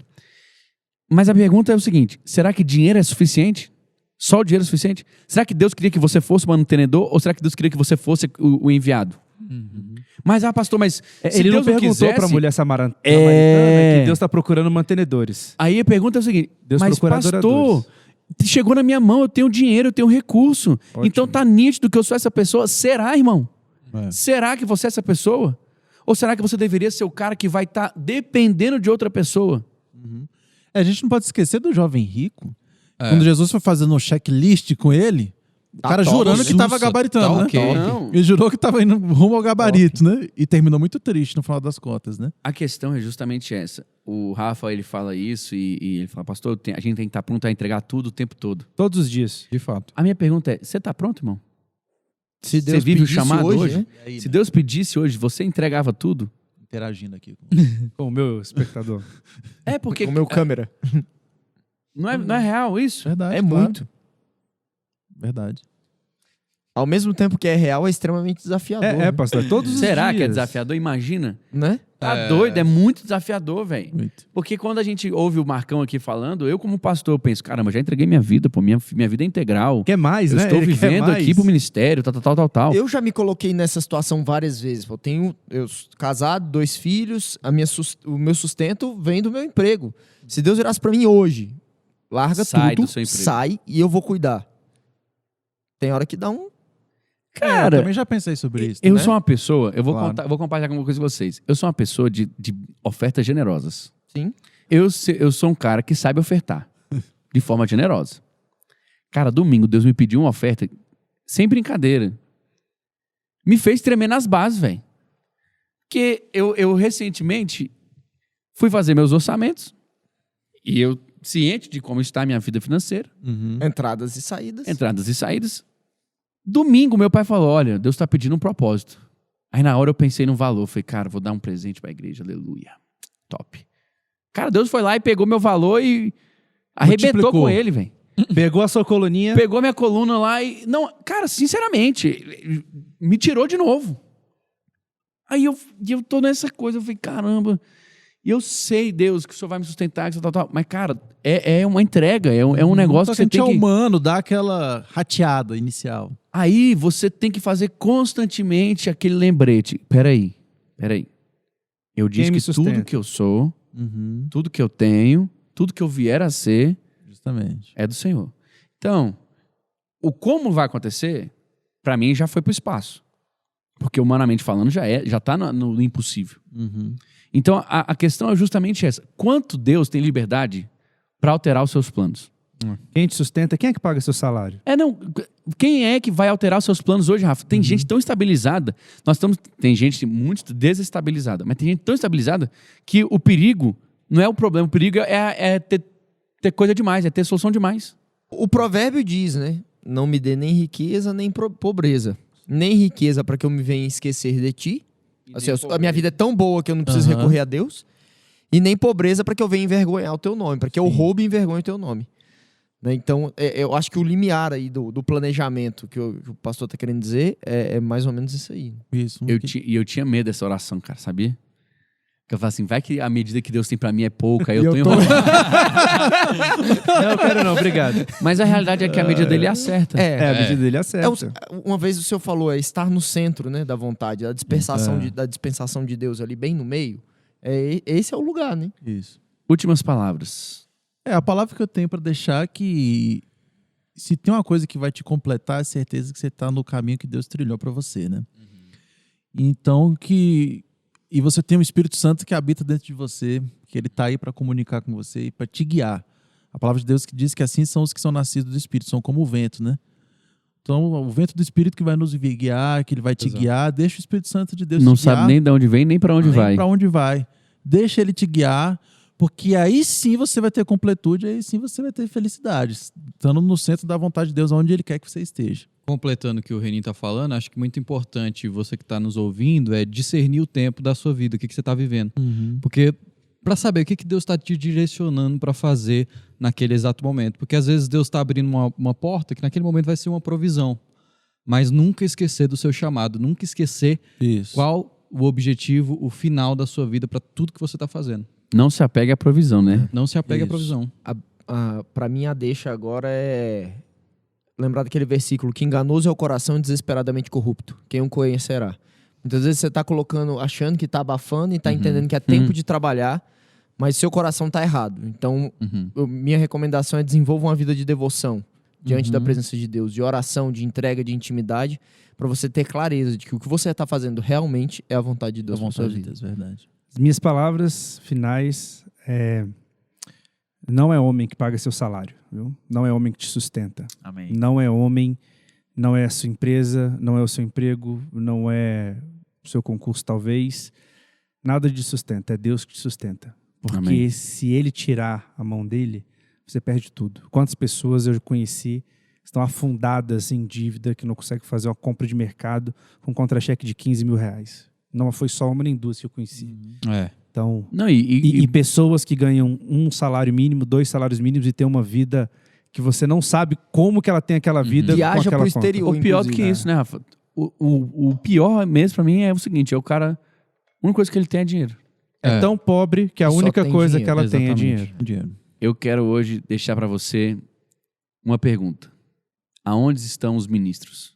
S1: Mas a pergunta é o seguinte, será que dinheiro é suficiente? Só o dinheiro é suficiente? Será que Deus queria que você fosse mantenedor ou será que Deus queria que você fosse o enviado? Mas, pastor, mas se
S4: Ele não
S1: Deus
S4: perguntou
S1: quisesse,
S4: para a mulher samaritana
S1: É.
S4: que Deus está procurando mantenedores.
S1: Aí a pergunta é o seguinte,
S4: Deus
S1: mas
S4: procura
S1: pastor,
S4: adoradores.
S1: chegou na minha mão, eu tenho dinheiro, eu tenho recurso.
S4: Ótimo.
S1: Então tá nítido que eu sou essa pessoa. Será, irmão?
S5: É.
S1: Será que você é essa pessoa? Ou será que você deveria ser o cara que vai estar dependendo de outra pessoa?
S5: A gente não pode esquecer do jovem rico.
S2: É.
S5: Quando Jesus foi fazendo um checklist com ele, o cara
S3: Tá
S5: jurando
S3: top,
S5: que estava
S2: Sussa,
S5: gabaritando,
S2: tá
S5: né?
S2: ok.
S1: Não.
S5: Ele jurou que estava indo rumo ao gabarito, né? E terminou muito triste no final das contas, né?
S1: A questão é justamente essa. O Rafa, ele fala isso e ele fala, pastor, a gente tem que estar pronto a entregar tudo o tempo todo.
S4: Todos os dias.
S2: De fato.
S1: A minha pergunta é, você está pronto, irmão?
S3: Se
S1: Você vive o
S3: pedisse
S1: chamado hoje?
S3: né?
S5: E aí,
S1: Se Deus pedisse hoje, você entregava tudo?
S5: interagindo aqui.
S4: Com o meu espectador.
S1: É porque
S3: Com o meu câmera.
S1: não é real isso?
S5: Verdade,
S3: É
S5: claro.
S3: muito.
S5: Verdade.
S3: Ao mesmo tempo que é real, é extremamente desafiador.
S4: É, pastor, todos os
S1: Será
S4: dias.
S1: que é desafiador? Imagina.
S3: Né?
S1: Tá doido, é muito desafiador, velho.
S5: Muito.
S1: Porque quando a gente ouve o Marcão aqui falando, eu como pastor, eu penso, caramba, já entreguei minha vida, pô, minha vida é integral.
S4: Quer mais,
S1: Eu
S4: né?
S1: estou
S4: Ele quer
S1: vivendo
S4: mais.
S1: aqui pro ministério, tal.
S3: Eu já me coloquei nessa situação várias vezes. Eu casado, 2 filhos, o meu sustento vem do meu emprego. Se Deus virasse pra mim hoje, larga
S1: Sai
S3: tudo,
S1: do seu emprego.
S3: sai e eu vou cuidar. Tem hora que dá um...
S5: eu
S1: Cara,
S5: também já pensei sobre isso.
S1: eu
S3: né?
S1: sou uma pessoa, eu vou,
S5: Claro.
S1: vou compartilhar com uma coisa com vocês. Eu sou uma pessoa de ofertas generosas.
S3: Sim.
S1: Eu sou um cara que sabe ofertar de forma generosa. Cara, domingo Deus me pediu uma oferta sem brincadeira. Me fez tremer nas bases, velho. Porque eu recentemente fui fazer meus orçamentos e eu, ciente de como está a minha vida financeira,
S5: Uhum.
S3: Entradas e saídas.
S1: entradas e saídas. Domingo, meu pai falou, olha, Deus está pedindo um propósito. Aí na hora eu pensei no valor. Falei, cara, vou dar um presente para a igreja, aleluia. Top. Cara, Deus foi lá e pegou meu valor e arrebentou
S5: Multiplicou.
S1: com ele, velho.
S4: Pegou a sua coluninha.
S1: Pegou minha coluna lá e... Não, cara, sinceramente, me tirou de novo. Aí eu tô nessa coisa, eu falei, caramba... E eu sei, Deus, que o Senhor vai me sustentar, que tal. Mas, cara, é uma entrega, é um negócio que você tem
S5: é
S1: que...
S5: humano, dá aquela rateada inicial.
S1: Aí você tem que fazer constantemente aquele lembrete. Peraí. Eu disse
S4: Quem me
S1: que
S4: sustenta?
S1: tudo que eu sou,
S5: Uhum,
S1: tudo que eu tenho, tudo que eu vier a ser,
S5: justamente.
S1: é do Senhor. Então, o como vai acontecer, para mim já foi pro espaço. Porque humanamente falando já tá no impossível.
S5: Uhum.
S1: Então, a questão é justamente essa. Quanto Deus tem liberdade para alterar os seus planos?
S4: Quem te sustenta? Quem é que paga seu salário?
S1: Quem é que vai alterar os seus planos hoje, Rafa? Tem gente tão estabilizada. Tem gente muito desestabilizada, mas tem gente tão estabilizada que o perigo não é o problema. O perigo é ter coisa demais, é ter solução demais.
S3: O provérbio diz, né? Não me dê nem riqueza, nem pobreza. Nem riqueza para que eu me venha esquecer de ti. Assim, a minha vida é tão boa que eu não preciso
S5: Aham.
S3: recorrer a Deus. E nem pobreza para que eu venha envergonhar o teu nome, para que eu roube e envergonhe o teu nome. Né? Então, eu acho que o limiar aí do planejamento que o pastor está querendo dizer é mais ou menos isso aí.
S5: Isso.
S1: Eu tinha medo dessa oração, cara, sabia? Que eu falo assim, vai que a medida que Deus tem pra mim é pouca, aí eu tô enrolando.
S4: Não, eu quero não, obrigado.
S1: Mas a realidade é que a medida dele acerta.
S4: É, a medida dele acerta.
S3: Uma vez o senhor falou, estar no centro, né, da vontade, da dispensação de Deus ali bem no meio. Esse é o lugar, né?
S5: Isso.
S1: Últimas palavras.
S5: A palavra que eu tenho para deixar é que se tem uma coisa que vai te completar, é a certeza que você está no caminho que Deus trilhou para você, né? Então, e você tem um Espírito Santo que habita dentro de você, que ele está aí para comunicar com você e para te guiar. A palavra de Deus que diz que assim são os que são nascidos do Espírito, são como o vento, né? Então, o vento do Espírito que vai nos guiar, que ele vai te guiar, deixa o Espírito Santo de Deus
S1: Não
S5: te guiar.
S1: sabe nem de onde vem, nem pra onde vai.
S5: Para onde vai. Deixa ele te guiar, porque aí sim você vai ter completude, aí sim você vai ter felicidade, estando no centro da vontade de Deus, onde ele quer que você esteja.
S2: Completando o que o Renin está falando, acho que muito importante você que está nos ouvindo é discernir o tempo da sua vida, o que você está vivendo. Porque para saber o que Deus está te direcionando para fazer naquele exato momento. Porque às vezes Deus está abrindo uma porta que naquele momento vai ser uma provisão. Mas nunca esquecer do seu chamado, nunca esquecer qual o objetivo, o final da sua vida para tudo que você está fazendo.
S1: Não se apegue à provisão, né?
S2: Não se apegue à provisão.
S3: Para mim, a deixa agora é lembrar daquele versículo que enganoso é o coração desesperadamente corrupto. Quem o conhecerá? Muitas vezes você está colocando, achando que está abafando e está entendendo que é tempo de trabalhar, mas seu coração está errado. Então, minha recomendação é desenvolva uma vida de devoção diante da presença de Deus, de oração, de entrega, de intimidade, para você ter clareza de que o que você está fazendo realmente é a vontade de Deus para sua vida.
S5: Verdade.
S4: As minhas palavras finais não é homem que paga seu salário, viu? Não é homem que te sustenta.
S1: Amém.
S4: Não é homem, não é a sua empresa, não é o seu emprego, não é o seu concurso talvez. Nada te sustenta, é Deus que te sustenta. Porque
S1: Amém.
S4: se ele tirar a mão dele, você perde tudo. Quantas pessoas eu conheci estão afundadas em dívida, que não conseguem fazer uma compra de mercado com um contra-cheque de 15 mil reais. Não foi só uma nem duas que eu conheci. Então,
S1: Não,
S4: e pessoas que ganham um salário mínimo, 2 salários mínimos e têm uma vida que você não sabe como que ela tem aquela vida com
S3: Viaja
S4: aquela
S3: pro
S4: conta.
S3: exterior.
S1: o pior do que isso, né, Rafa? O pior mesmo pra mim é o seguinte, é o cara... A única coisa que ele tem é dinheiro.
S4: É tão pobre que a
S3: Só
S4: única
S3: tem
S4: coisa
S3: dinheiro,
S4: que ela tem é
S2: exatamente.
S4: dinheiro.
S1: Eu quero hoje deixar pra você uma pergunta. Aonde estão os ministros?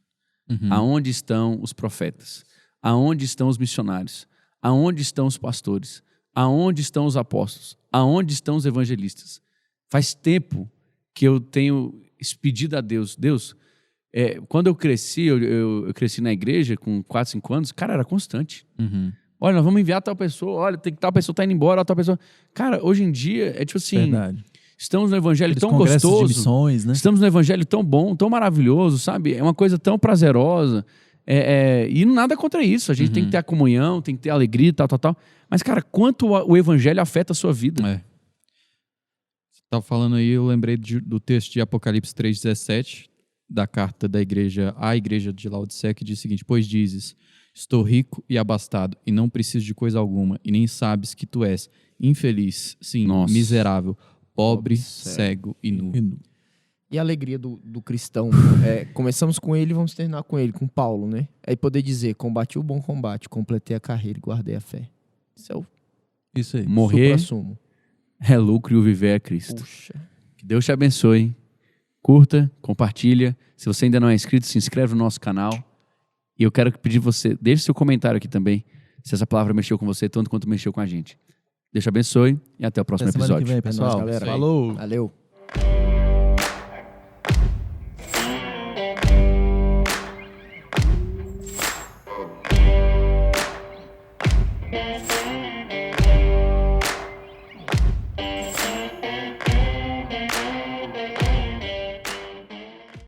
S1: Aonde estão os profetas? Aonde estão os missionários? Aonde estão os pastores? Aonde estão os apóstolos? Aonde estão os evangelistas? Faz tempo que eu tenho pedido a Deus. Deus, quando eu cresci, eu cresci na igreja com 4, 5 anos, cara, era constante. Olha, nós vamos enviar tal pessoa, olha, tal pessoa tá indo embora, tal pessoa... Cara, hoje em dia, é tipo assim...
S5: Verdade.
S1: Estamos no evangelho
S5: Aqueles
S1: tão
S5: congressos
S1: gostoso.
S5: de missões, né?
S1: Estamos no evangelho tão bom, tão maravilhoso, sabe? É uma coisa tão prazerosa. E nada contra isso. A gente tem que ter a comunhão, tem que ter a alegria, tal. Mas, cara, quanto o evangelho afeta a sua vida?
S2: Você estava falando aí, eu lembrei do texto de Apocalipse 3,17, da carta da igreja à igreja de Laodiceia, que diz o seguinte: pois dizes, estou rico e abastado, e não preciso de coisa alguma, e nem sabes que tu és infeliz, sim, miserável, pobre, cego e nu.
S3: E a alegria do cristão. Começamos com ele e vamos terminar com ele, com Paulo, né? É poder dizer, combati o bom combate, completei a carreira e guardei a fé. Isso é o
S5: Isso aí.
S1: Morrer
S3: supra-sumo.
S1: é lucro e o viver é Cristo.
S3: Puxa.
S1: Que Deus te abençoe. Curta, compartilha. Se você ainda não é inscrito, se inscreve no nosso canal. E eu quero pedir você, deixe seu comentário aqui também. se essa palavra mexeu com você tanto quanto mexeu com a gente. Deus te abençoe e até o próximo
S5: Até semana que
S1: episódio.
S5: vem, pessoal.
S3: É nóis, galera.
S5: Falou.
S3: Valeu.